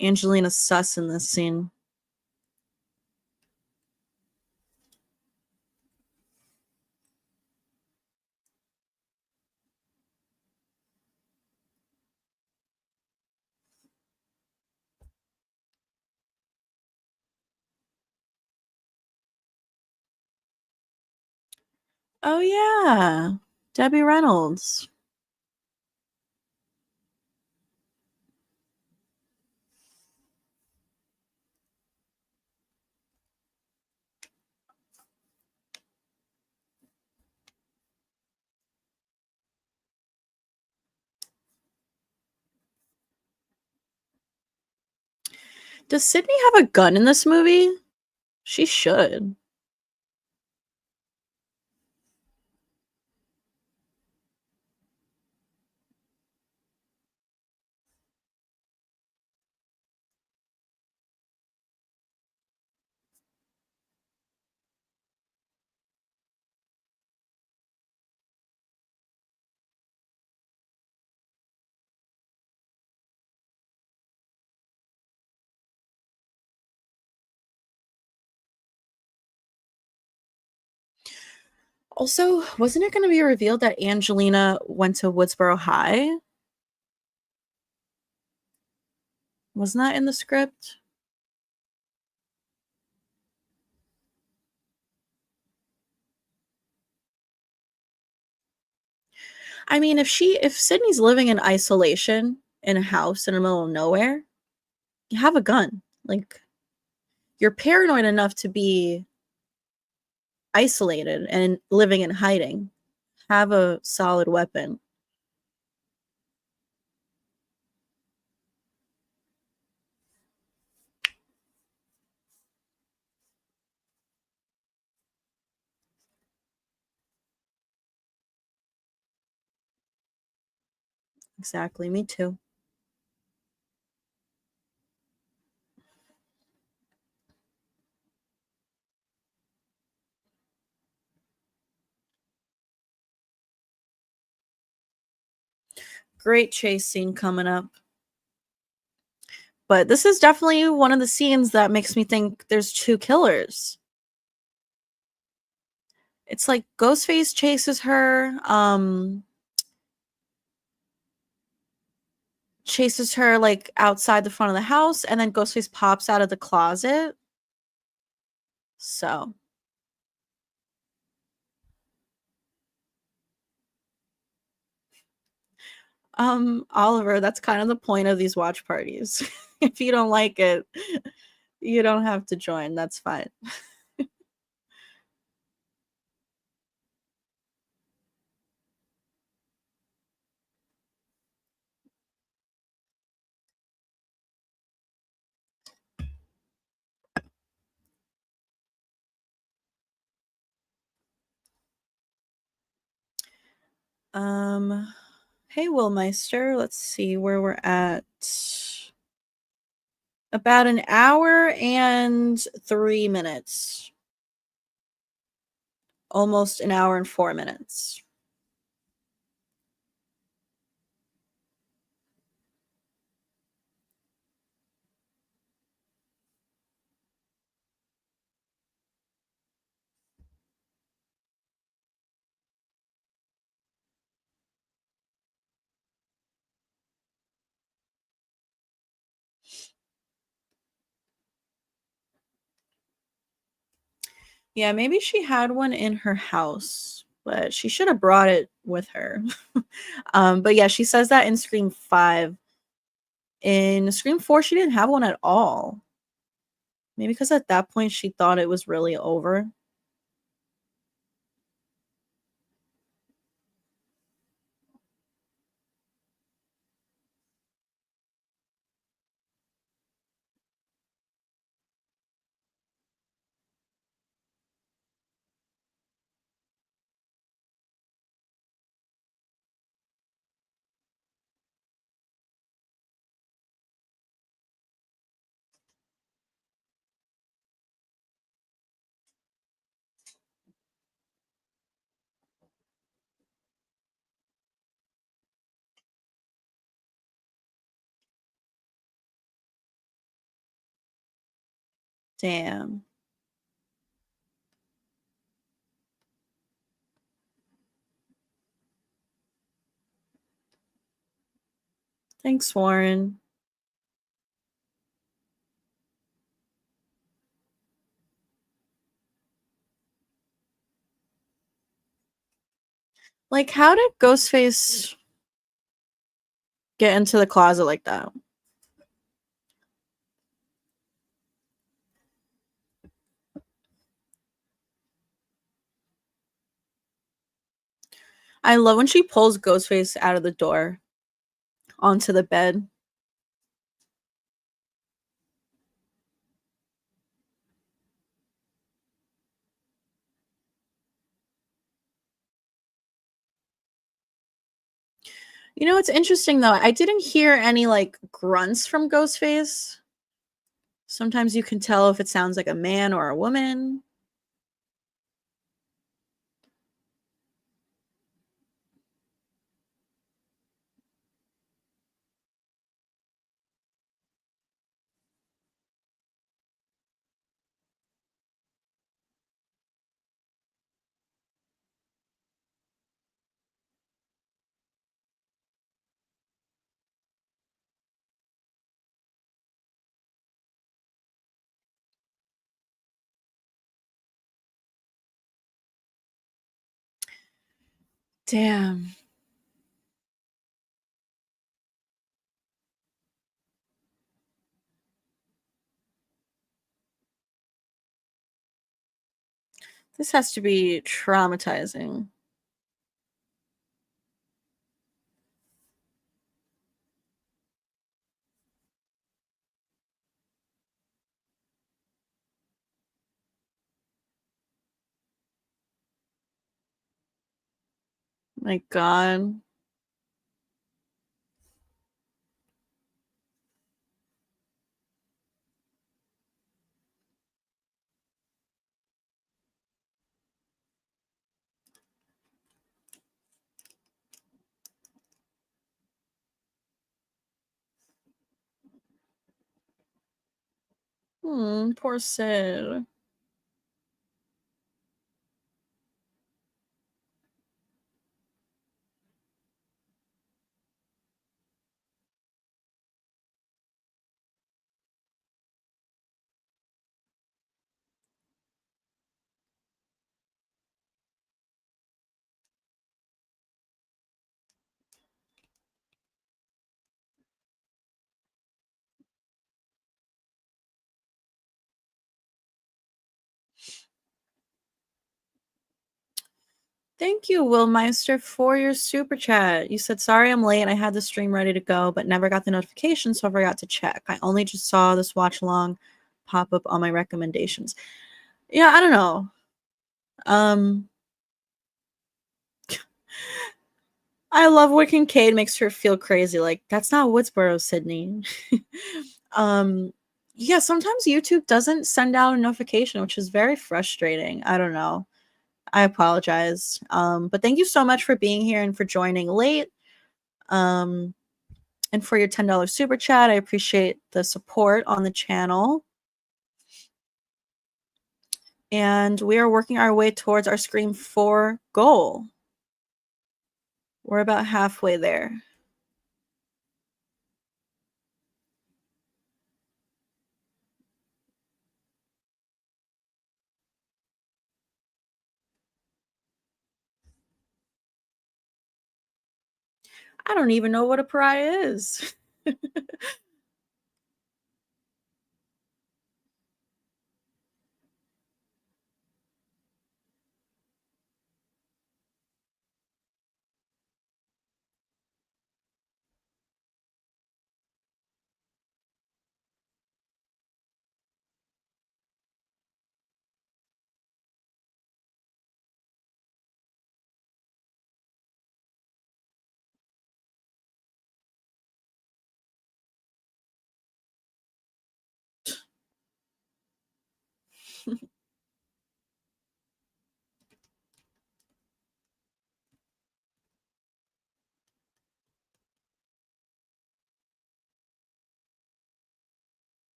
Angelina sus in this scene. Oh yeah, Debbie Reynolds. Does Sydney have a gun in this movie? She should. Also, wasn't it going to be revealed that Angelina went to Woodsboro High? Wasn't that in the script? I mean, if Sydney's living in isolation in a house in the middle of nowhere, you have a gun. Like, you're paranoid enough to be isolated and living in hiding. Have a solid weapon. Exactly. Me too. Great chase scene coming up. But this is definitely one of the scenes that makes me think there's two killers. It's like Ghostface chases her, like outside the front of the house, and then Ghostface pops out of the closet. So Oliver, that's kind of the point of these watch parties. If you don't like it, you don't have to join. That's fine. Hey Willmeister, let's see where we're at. About an hour and 3 minutes. Almost an hour and 4 minutes. Yeah, maybe she had one in her house, but she should have brought it with her. But yeah, she says that in Scream 5. In Scream 4, she didn't have one at all. Maybe because at that point she thought it was really over. Damn. Thanks, Warren. Like, how did Ghostface get into the closet like that? I love when she pulls Ghostface out of the door onto the bed. You know, it's interesting though. I didn't hear any like grunts from Ghostface. Sometimes you can tell if it sounds like a man or a woman. Damn. This has to be traumatizing. My God. Poor Sid. Thank you, Will Meister, for your super chat. You said, sorry I'm late. I had the stream ready to go, but never got the notification, so I forgot to check. I only just saw this watch along pop up on my recommendations. Yeah, I don't know. I love when Kincaid makes her feel crazy. Like, that's not Woodsboro, Sydney. um, yeah, sometimes YouTube doesn't send out a notification, which is very frustrating. I don't know. I apologize. But thank you so much for being here and for joining late. And for your $10 super chat. I appreciate the support on the channel. And we are working our way towards our Scream 4 goal. We're about halfway there. I don't even know what a pariah is.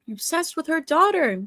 You're obsessed with her daughter.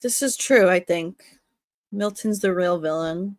This is true, I think. Milton's the real villain.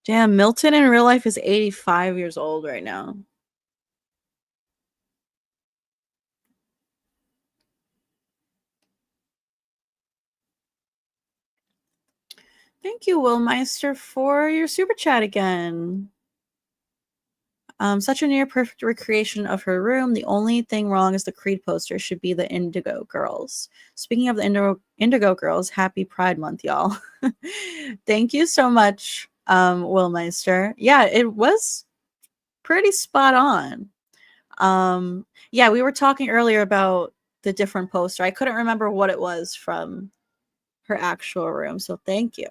Damn, Milton in real life is 85 years old right now. Thank you, Will Meister, for your super chat again. Such a near perfect recreation of her room. The only thing wrong is the Creed poster should be the Indigo Girls. Speaking of the Indigo Girls, happy Pride Month, y'all. Thank you so much, Will Meister. Yeah, it was pretty spot on. Yeah, we were talking earlier about the different poster. I couldn't remember what it was from her actual room, so thank you.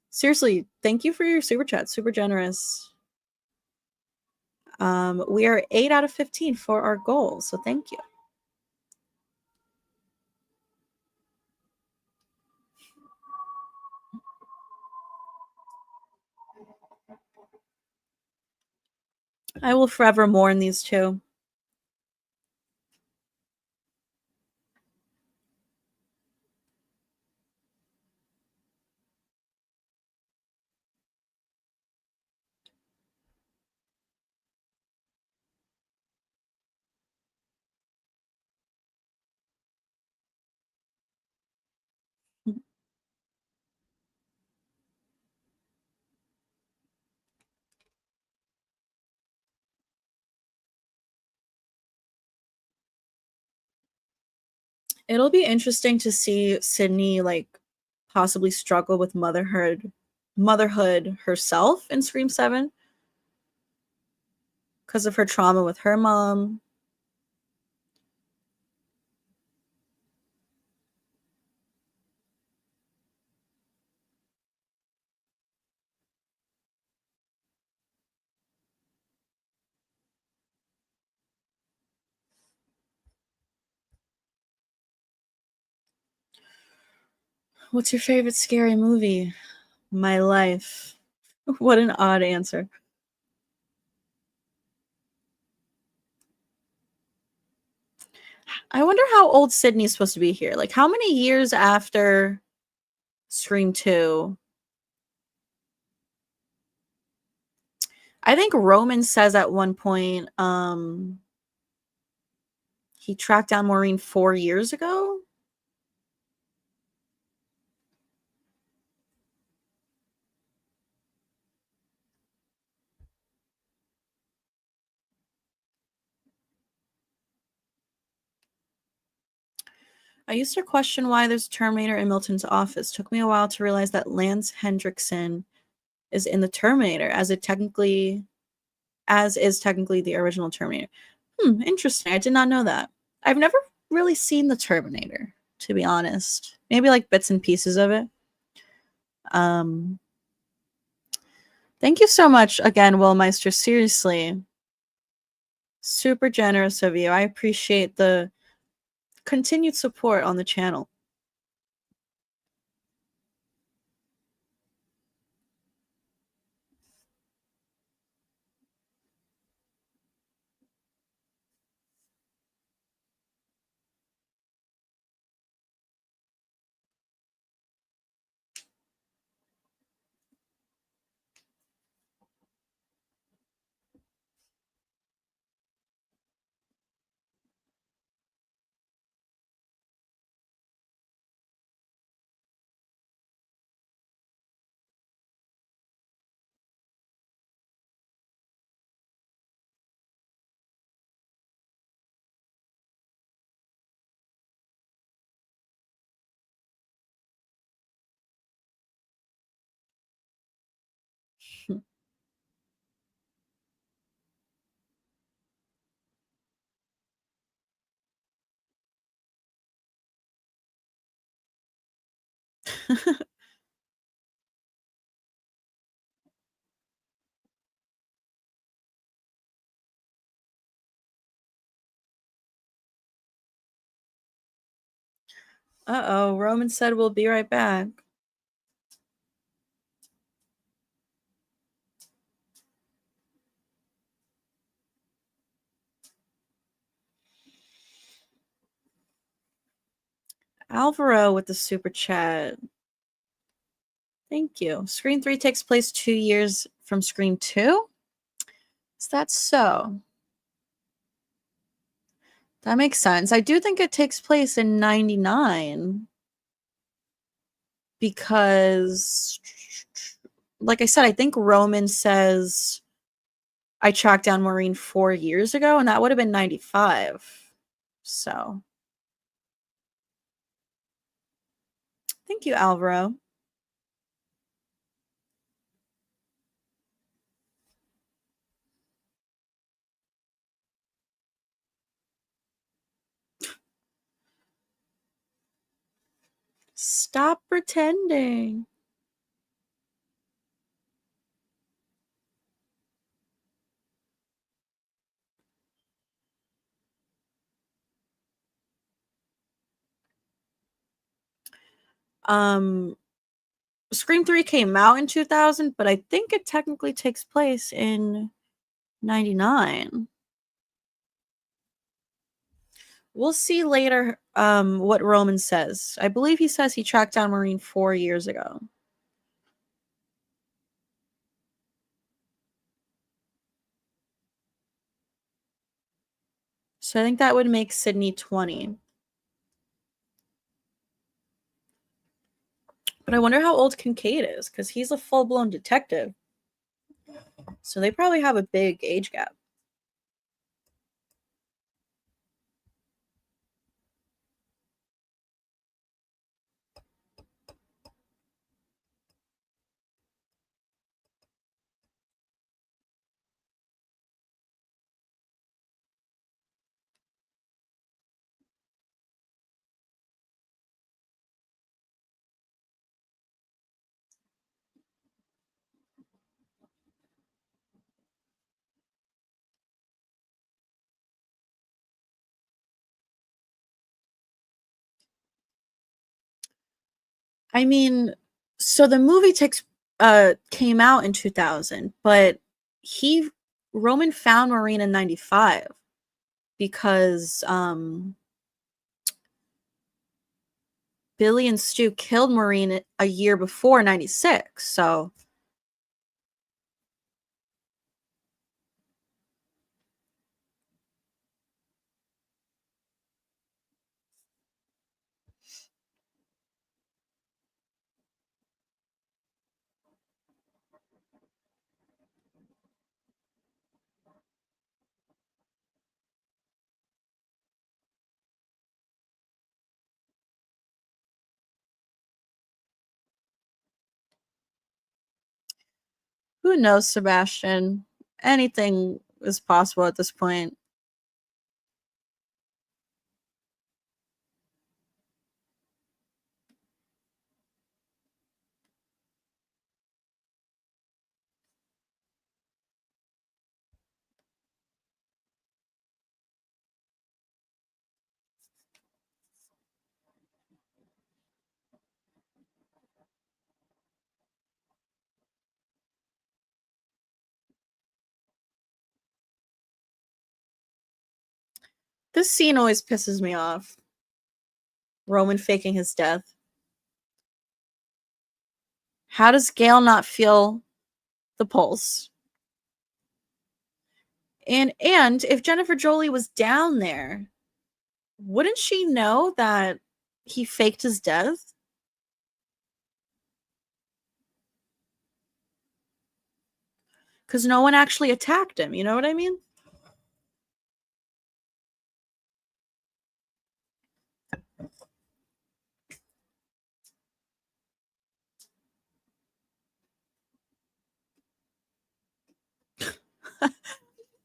Seriously, thank you for your super chat. Super generous. We are 8 out of 15 for our goal, so thank you. I will forever mourn these two. It'll be interesting to see Sydney like possibly struggle with motherhood herself in Scream 7 because of her trauma with her mom. What's your favorite scary movie? My life. What an odd answer. I wonder how old Sydney's supposed to be here. Like, how many years after Scream 2? I think Roman says at one point, he tracked down Maureen 4 years ago. I used to question why there's a Terminator in Milton's office. Took me a while to realize that Lance Hendrickson is in the Terminator, as is technically the original Terminator. Interesting. I did not know that. I've never really seen the Terminator, to be honest. Maybe like bits and pieces of it. Thank you so much again, Willmeister. Seriously. Super generous of you. I appreciate the continued support on the channel. Uh-oh, Roman said we'll be right back. Alvaro with the super chat. Thank you. Scream 3 takes place 2 years from Scream 2? Is that so? That makes sense. I do think it takes place in 99 because, like I said, I think Roman says I tracked down Maureen 4 years ago, and that would have been 95. So, thank you, Alvaro. Stop pretending. Scream 3 came out in 2000, but I think it technically takes place in 99. We'll see later what Roman says. I believe he says he tracked down Maureen 4 years ago. So I think that would make Sydney 20. But I wonder how old Kincaid is, because he's a full-blown detective. So they probably have a big age gap. I mean, so the movie came out in 2000, but he Roman found Maureen in 95 because Billy and Stu killed Maureen a year before 96. So who knows, Sebastian? Anything is possible at this point. This scene always pisses me off. Roman faking his death. How does Gail not feel the pulse? And if Jennifer Jolie was down there, wouldn't she know that he faked his death? Because no one actually attacked him, you know what I mean?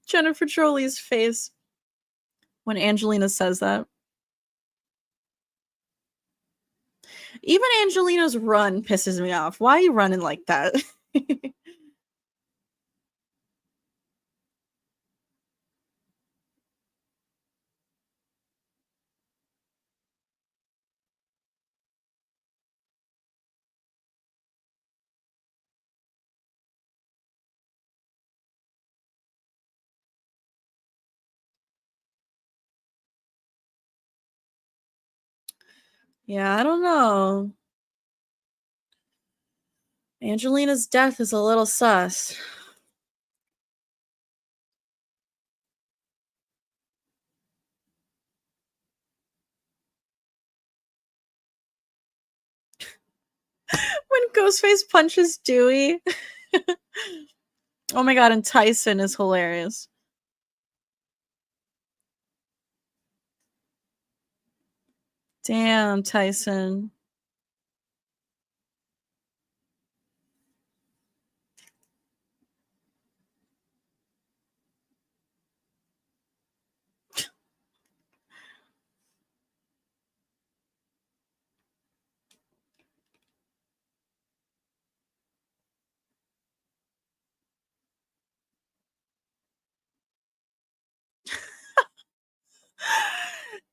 Jennifer Jolie's face when Angelina says that. Even Angelina's run pisses me off. Why are you running like that? Yeah, I don't know. Angelina's death is a little sus. When Ghostface punches Dewey. Oh my god, and Tyson is hilarious. Damn, Tyson.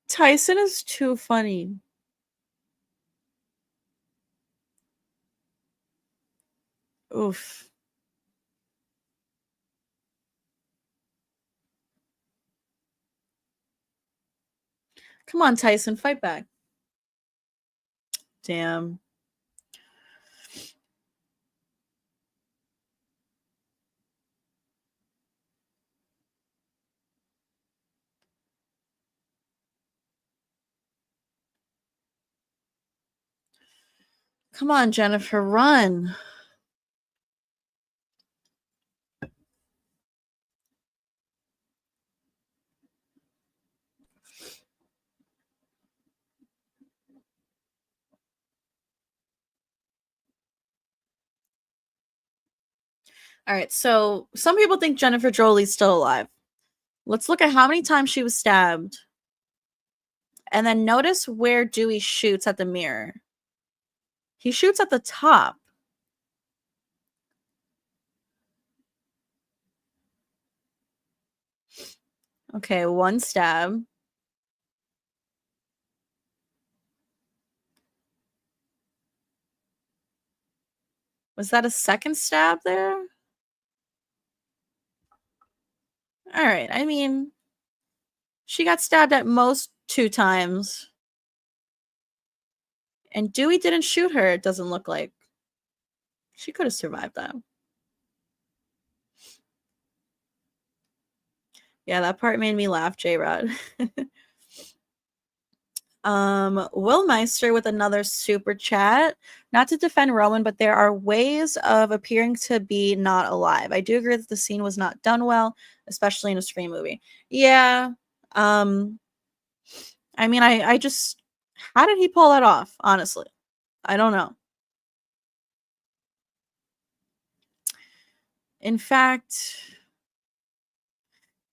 Tyson is too funny. Oof. Come on, Tyson, fight back. Damn. Come on, Jennifer, run. All right, so some people think Jennifer Jolie's still alive. Let's look at how many times she was stabbed. And then notice where Dewey shoots at the mirror. He shoots at the top. Okay, one stab. Was that a second stab there? All right. I mean, she got stabbed at most 2 times. And Dewey didn't shoot her, it doesn't look like. She could have survived that. Yeah, that part made me laugh, J-Rod. Will Meister with another super chat. Not to defend Roman, but there are ways of appearing to be not alive. I do agree that the scene was not done well, especially in a Scream movie. Yeah. I mean, I just, how did he pull that off? Honestly, I don't know. In fact,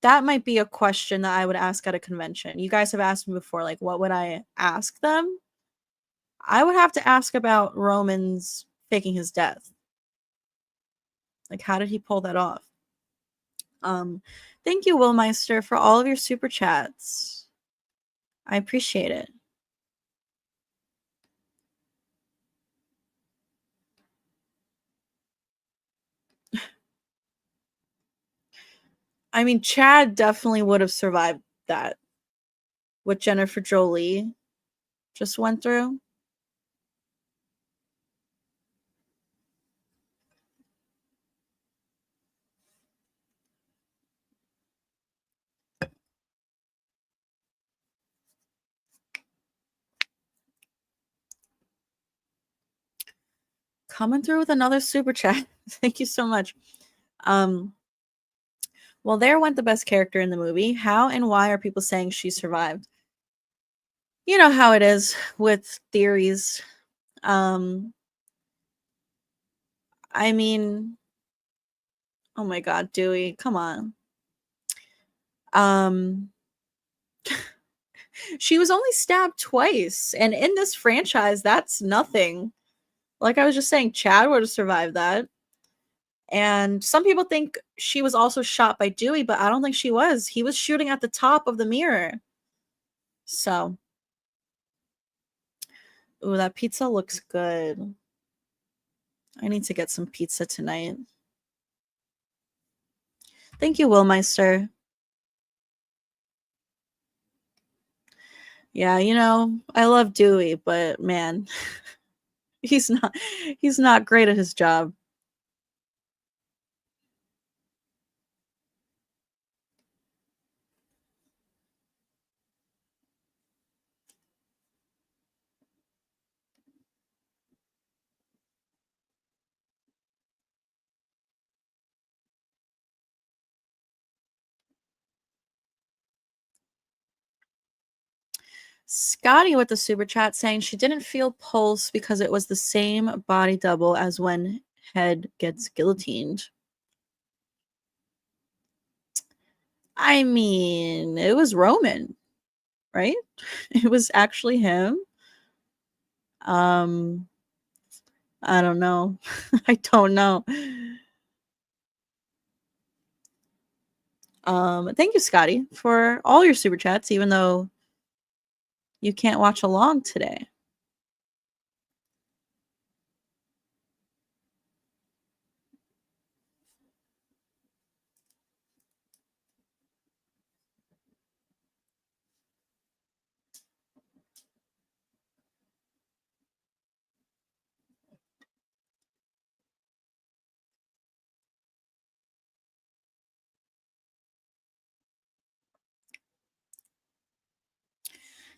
that might be a question that I would ask at a convention. You guys have asked me before, like, what would I ask them? I would have to ask about Roman's faking his death. Like, how did he pull that off? Thank you, Will Meister, for all of your super chats. I appreciate it. I mean, Chad definitely would have survived that. What Jennifer Jolie just went through. Coming through with another super chat. Thank you so much. Well, there went the best character in the movie. How and why are people saying she survived? You know how it is with theories. I mean, oh my god, Dewey, come on. She was only stabbed twice, and in this franchise, that's nothing. Like I was just saying, Chad would have survived that. And some people think she was also shot by Dewey, but I don't think she was. He was shooting at the top of the mirror. So, ooh, that pizza looks good. I need to get some pizza tonight. Thank you, Willmeister. Yeah, you know, I love Dewey, but man, he's not great at his job. Scotty with the super chat saying she didn't feel pulse because it was the same body double as when Head gets guillotined. I mean, it was Roman, right? It was actually him. I don't know. I don't know. Thank you, Scotty, for all your super chats, even though you can't watch along today.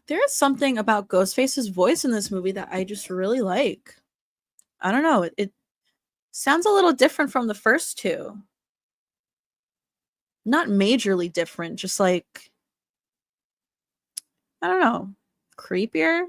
There is something about Ghostface's voice in this movie that I just really like. I don't know. It sounds a little different from the first two. Not majorly different, just like, I don't know, creepier.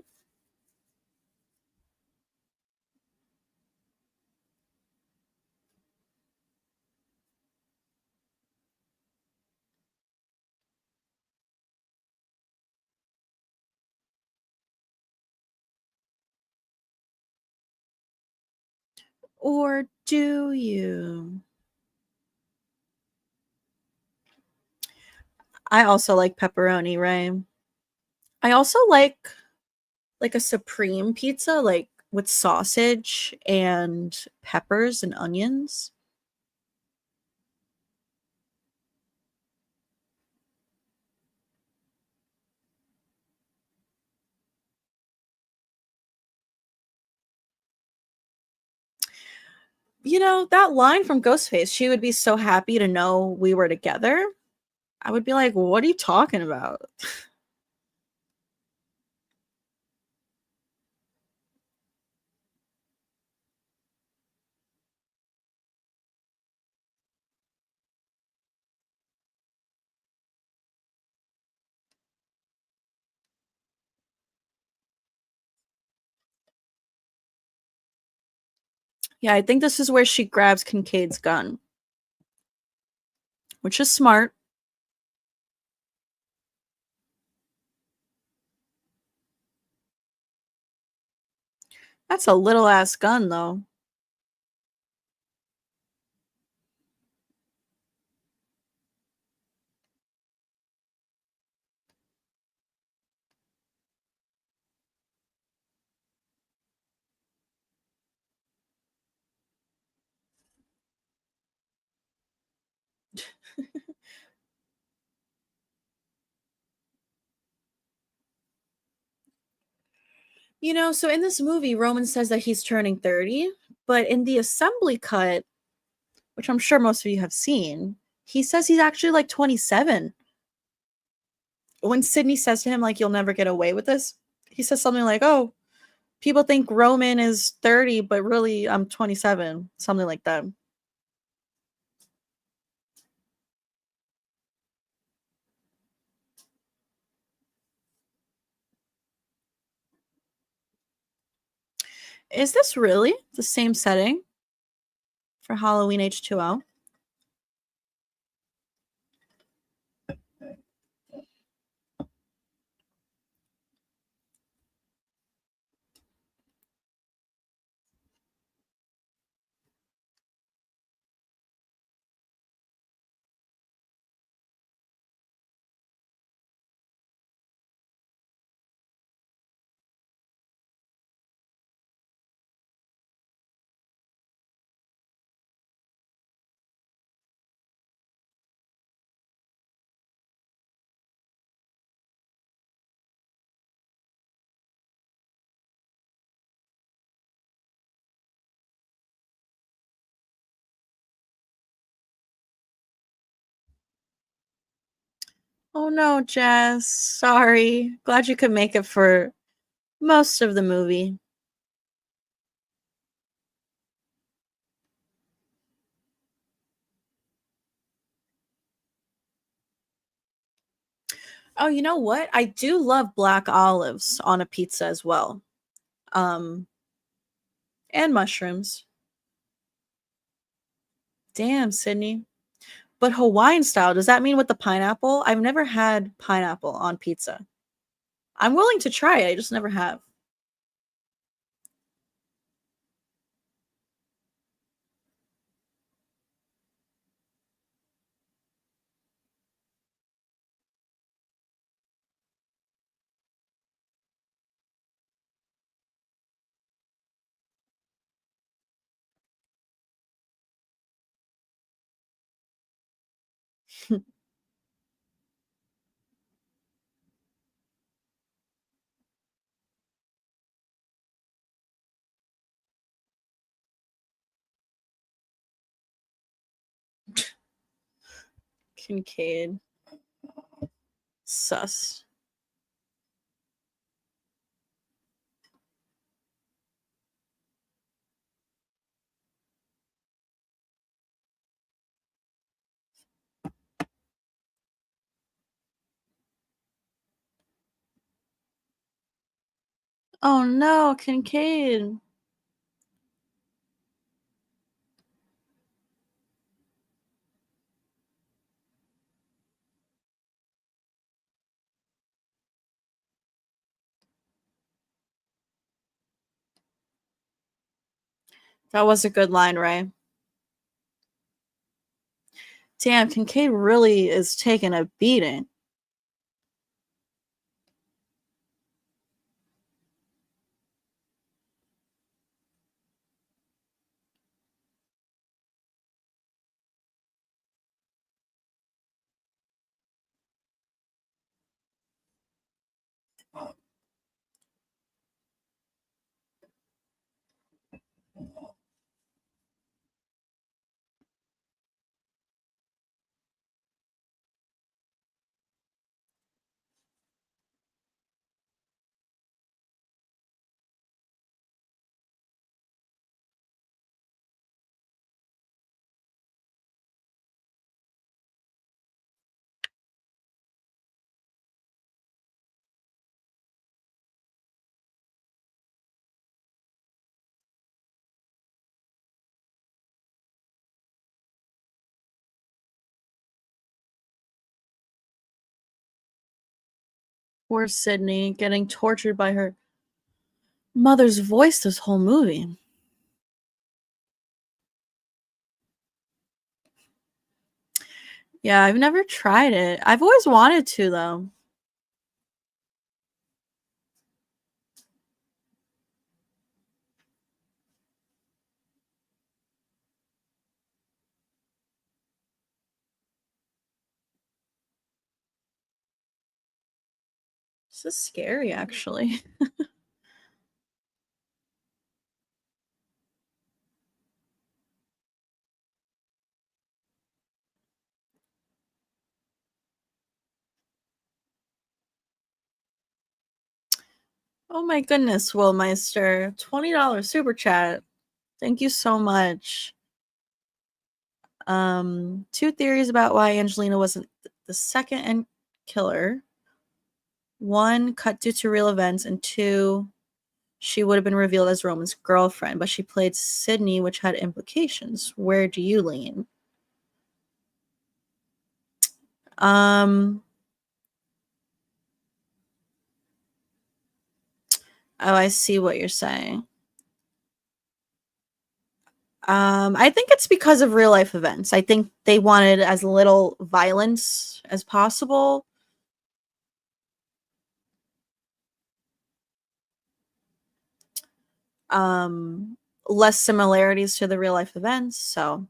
Or do you? I also like pepperoni, right? I also like a supreme pizza, like with sausage and peppers and onions. You know, that line from Ghostface, she would be so happy to know we were together. I would be like, "What are you talking about?" Yeah, I think this is where she grabs Kincaid's gun, which is smart. That's a little ass gun, though. You know, so in this movie, Roman says that he's turning 30, but in the assembly cut, which I'm sure most of you have seen, he says he's actually like 27. When Sydney says to him, like, "You'll never get away with this," he says something like, "Oh, people think Roman is 30, but really I'm 27." Something like that. Is this really the same setting for Halloween H2O? Oh no, Jess. Sorry. Glad you could make it for most of the movie. Oh, you know what? I do love black olives on a pizza as well. Um, and mushrooms. Damn, Sydney. But Hawaiian style, does that mean with the pineapple? I've never had pineapple on pizza. I'm willing to try it, I just never have. Kincaid. Sus. Oh no, Kincaid. That was a good line, Ray. Damn, Kincaid really is taking a beating. Poor Sydney getting tortured by her mother's voice this whole movie. Yeah, I've never tried it. I've always wanted to, though. This is scary, actually. Oh my goodness, Will Meister. $20 super chat. Thank you so much. Two theories about why Angelina wasn't the second killer. One, cut due to real events, and two, she would have been revealed as Roman's girlfriend, but she played Sydney, which had implications. Where do you lean? Oh, I see what you're saying. I think it's because of real life events. I think they wanted as little violence as possible. Less similarities to the real life events. So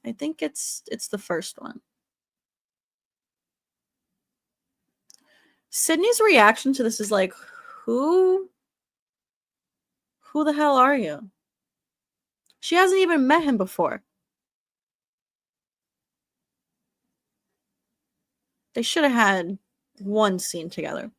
I think it's the first one. Sydney's reaction to this is like, who the hell are you? She hasn't even met him before. They should have had one scene together.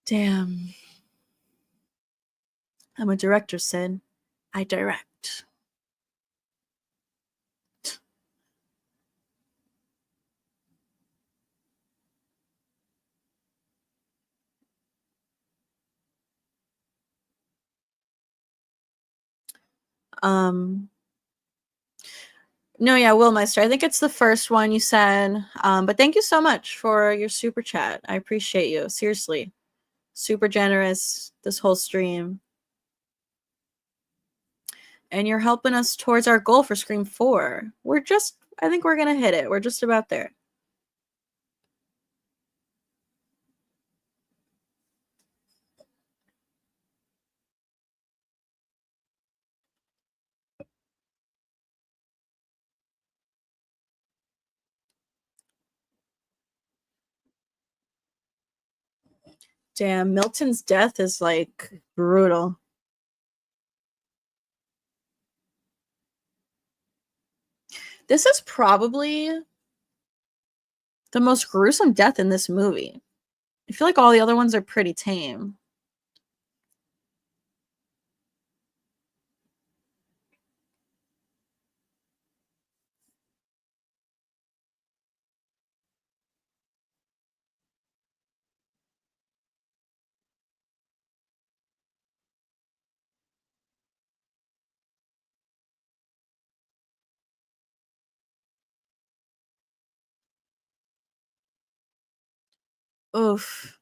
Damn. I'm a director, Sid. I direct. No, yeah, Willmeister. I think it's the first one you said. But thank you so much for your super chat. I appreciate you. Seriously. Super generous this whole stream. And you're helping us towards our goal for Scream 4. I think we're going to hit it. We're just about there. Damn, Milton's death is like brutal. This is probably the most gruesome death in this movie. I feel like all the other ones are pretty tame. Oof.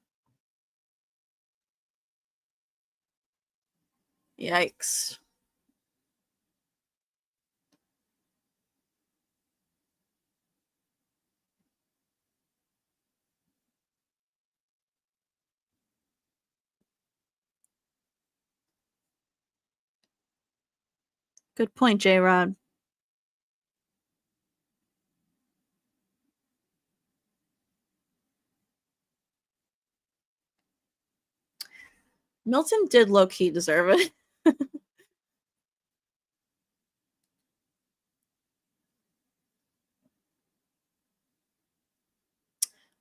Yikes. Good point, J-Rod. Milton did low-key deserve it.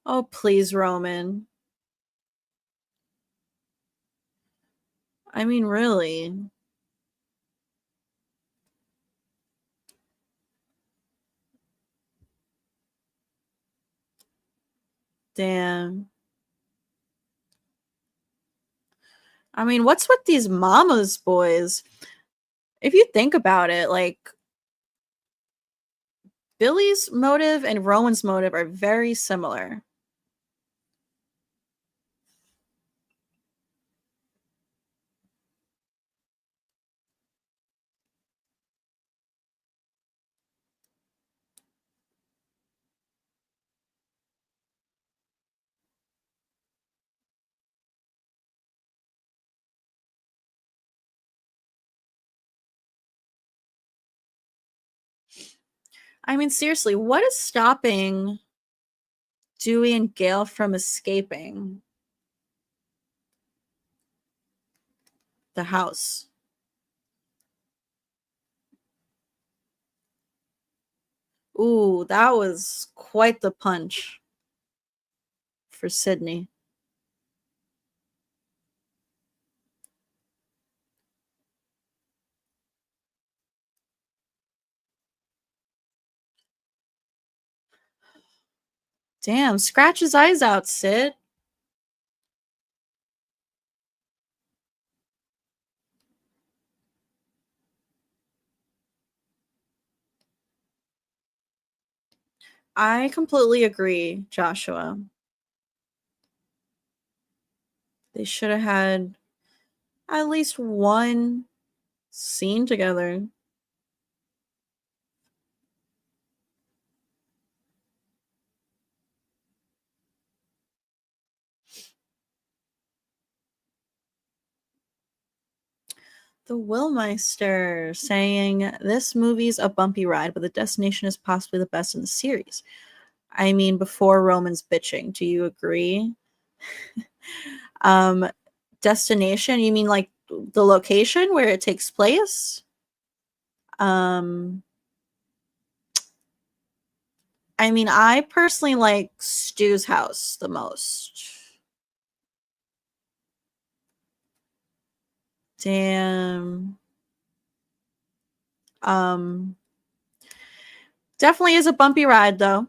Oh, please, Roman. I mean, really. Damn. I mean, what's with these mama's boys? If you think about it, like, Billy's motive and Rowan's motive are very similar. I mean, seriously, what is stopping Dewey and Gale from escaping the house? Ooh, that was quite the punch for Sydney. Damn, scratch his eyes out, Sid. I completely agree, Joshua. They should have had at least one scene together. The Willmeister saying this movie's a bumpy ride, but the destination is possibly the best in the series. I mean, before Roman's bitching, do you agree? um, destination? You mean like the location where it takes place? Um, I mean, I personally like Stu's house the most. Damn. Um, definitely is a bumpy ride though.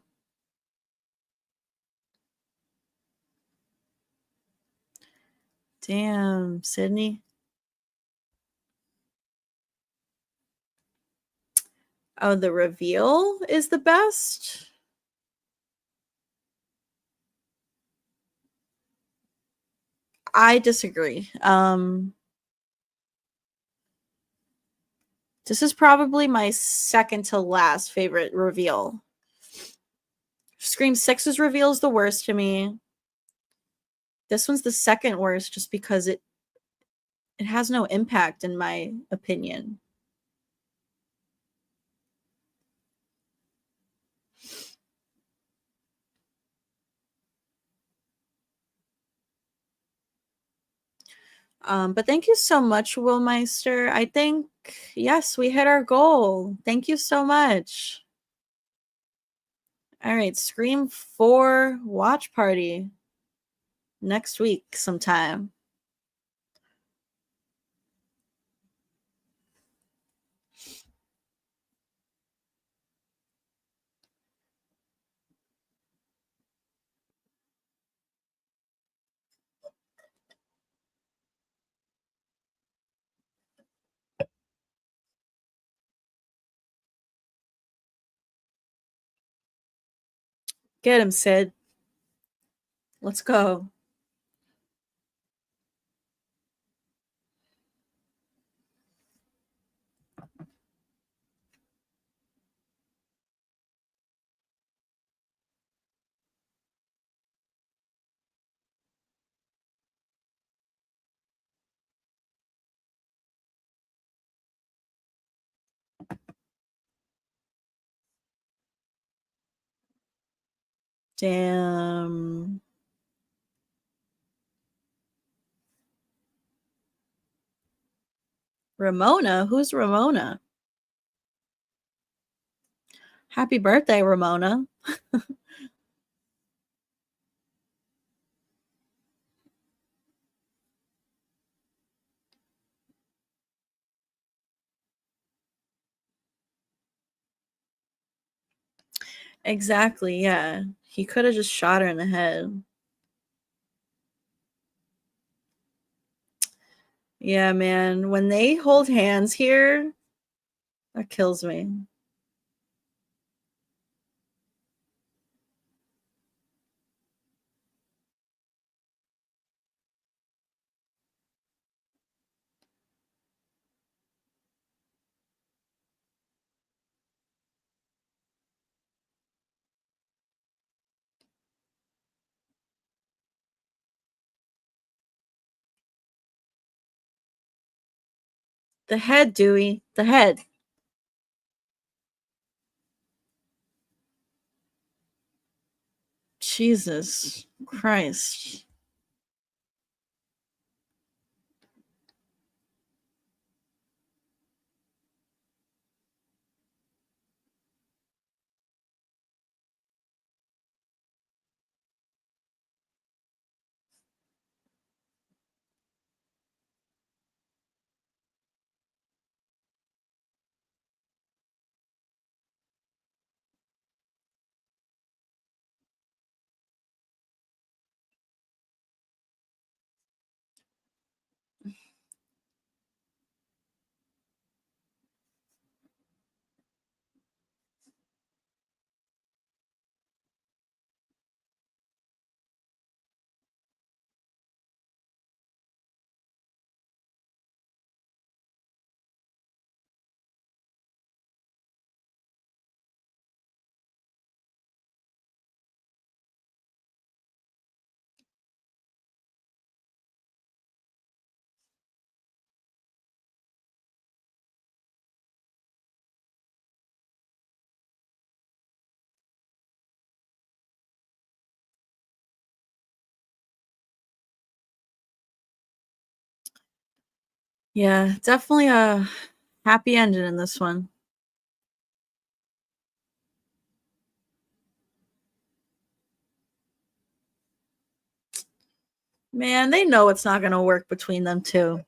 Damn, Sydney. Oh, the reveal is the best. I disagree. This is probably my second to last favorite reveal. Scream 6's reveal is the worst to me. This one's the second worst just because it has no impact in my opinion. But thank you so much, Willmeister. I think, yes, we hit our goal. Thank you so much. All right, Scream 4 watch party next week sometime. Get him, Sid. Let's go. Damn. Ramona? Who's Ramona? Happy birthday, Ramona. Exactly, yeah. He could have just shot her in the head. Yeah, man. When they hold hands here, that kills me. The head, Dewey. The head. Jesus Christ. Yeah, definitely a happy ending in this one. Man, they know it's not going to work between them two.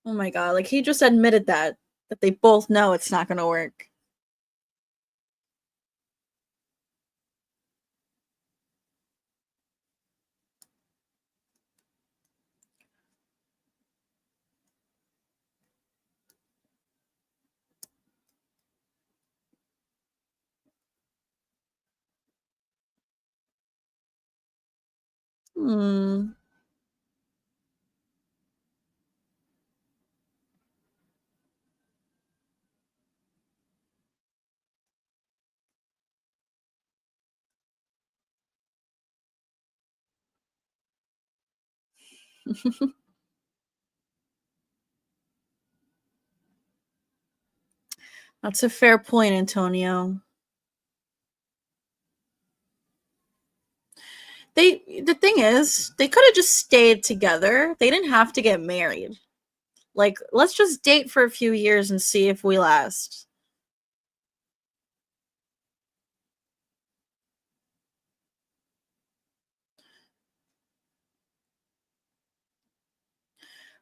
Oh my god, like he just admitted that they both know it's not going to work. Hmm. That's a fair point, Antonio. The thing is, they could have just stayed together. They didn't have to get married. Like, let's just date for a few years and see if we last.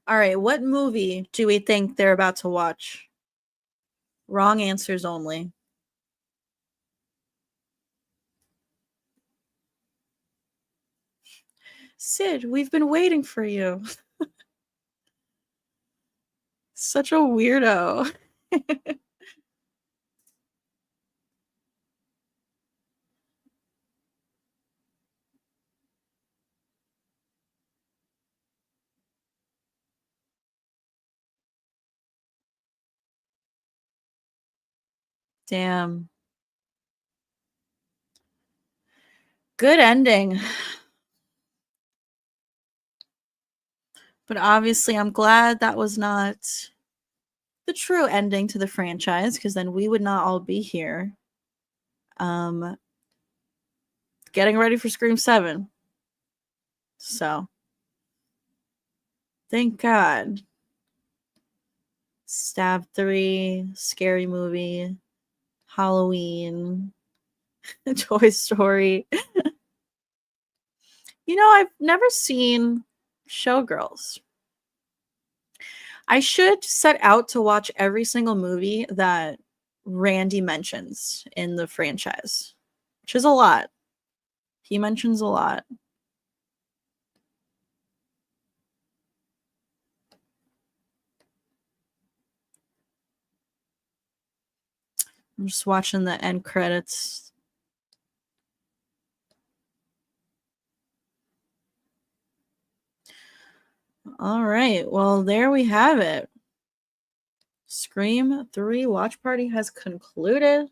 All right, what movie do we think they're about to watch? Wrong answers only. Sid, we've been waiting for you. Such a weirdo. Damn. Good ending. But obviously, I'm glad that was not the true ending to the franchise because then we would not all be here. Um, getting ready for Scream 7. So, thank God. Stab 3, Scary Movie, Halloween, Toy Story. You know, I've never seen Showgirls. I should set out to watch every single movie that Randy mentions in the franchise, which is a lot. He mentions a lot. I'm just watching the end credits. All right. Well, there we have it. Scream 3 watch party has concluded.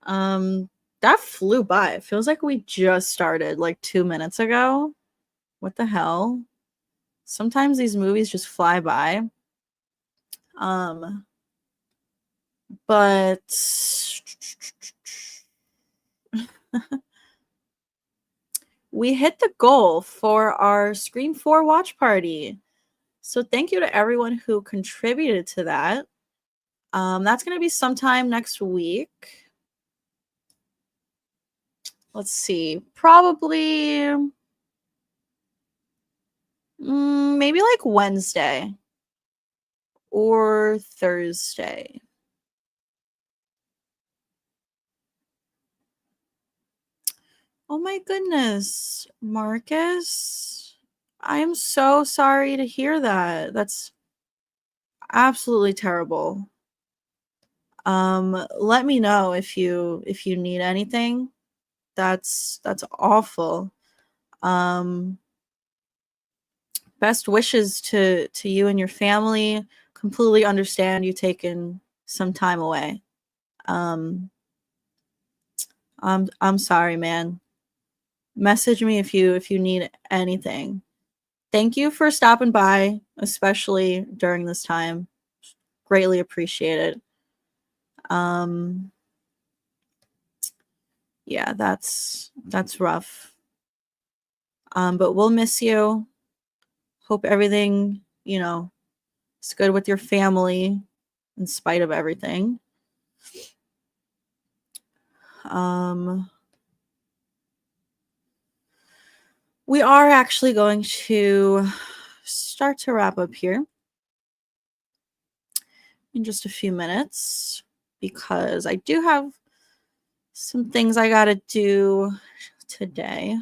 That flew by. It feels like we just started like 2 minutes ago. What the hell? Sometimes these movies just fly by. But we hit the goal for our Scream 4 watch party. So thank you to everyone who contributed to that. That's going to be sometime next week. Let's see. Probably maybe like Wednesday or Thursday. Oh my goodness, Marcus. I am so sorry to hear that. That's absolutely terrible. Let me know if you need anything. That's awful. Best wishes to you and your family. Completely understand you taking some time away. I'm sorry, man. Message me if you need anything. Thank you for stopping by, especially during this time. Greatly appreciated. Yeah, that's rough. But we'll miss you. Hope everything, is good with your family in spite of everything. We are actually going to start to wrap up here in just a few minutes because I do have some things I got to do today.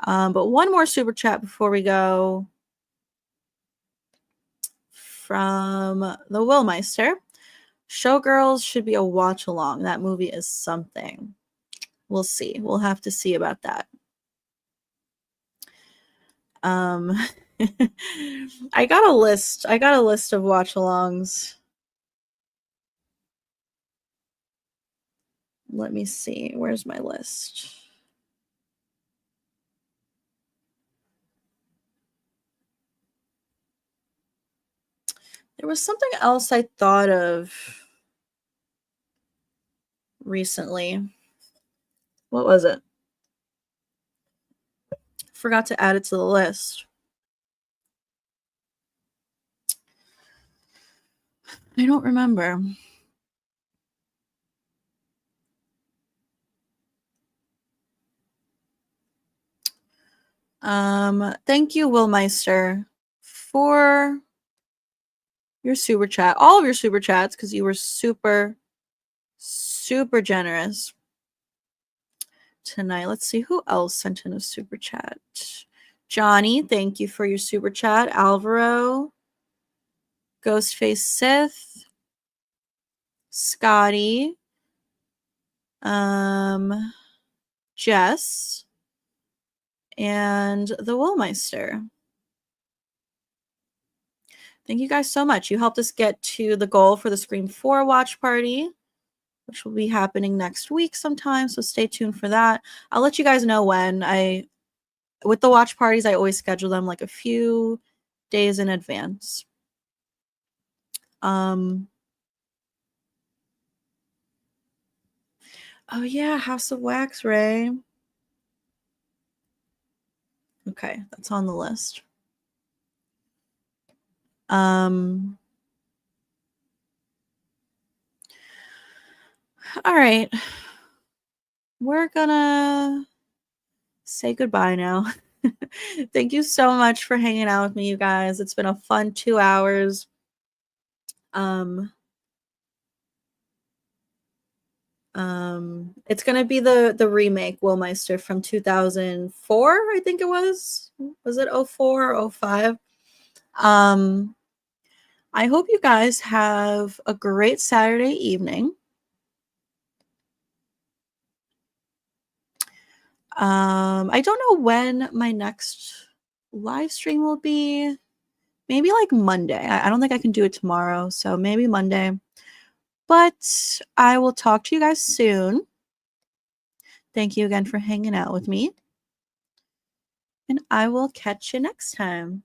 But one more super chat before we go from the Willmeister. Showgirls should be a watch along. That movie is something. We'll see. We'll have to see about that. I got a list. I got a list of watch alongs. Let me see. Where's my list? There was something else I thought of recently. What was it? Forgot to add it to the list. I don't remember. Thank you, Willmeister, for your super chat. All of your super chats, because you were super, super generous tonight. Let's see who else sent in a super chat. Johnny, thank you for your super chat. Alvaro, Ghostface Sith, Scotty, Jess, and the Willmeister. Thank you guys so much. You helped us get to the goal for the Scream 4 watch party, which will be happening next week sometime, so stay tuned for that. I'll let you guys know when. With the watch parties, I always schedule them like a few days in advance. Oh yeah, House of Wax, Ray. Okay, that's on the list. All right. We're gonna say goodbye now. Thank you so much for hanging out with me, you guys. It's been a fun 2 hours. It's gonna be the remake Woolmeister from 2004, I think it was. Was it 04 or 05? I hope you guys have a great Saturday evening. I don't know when my next live stream will be. Maybe like Monday. I don't think I can do it tomorrow, so maybe Monday. But I will talk to you guys soon. Thank you again for hanging out with me. And I will catch you next time.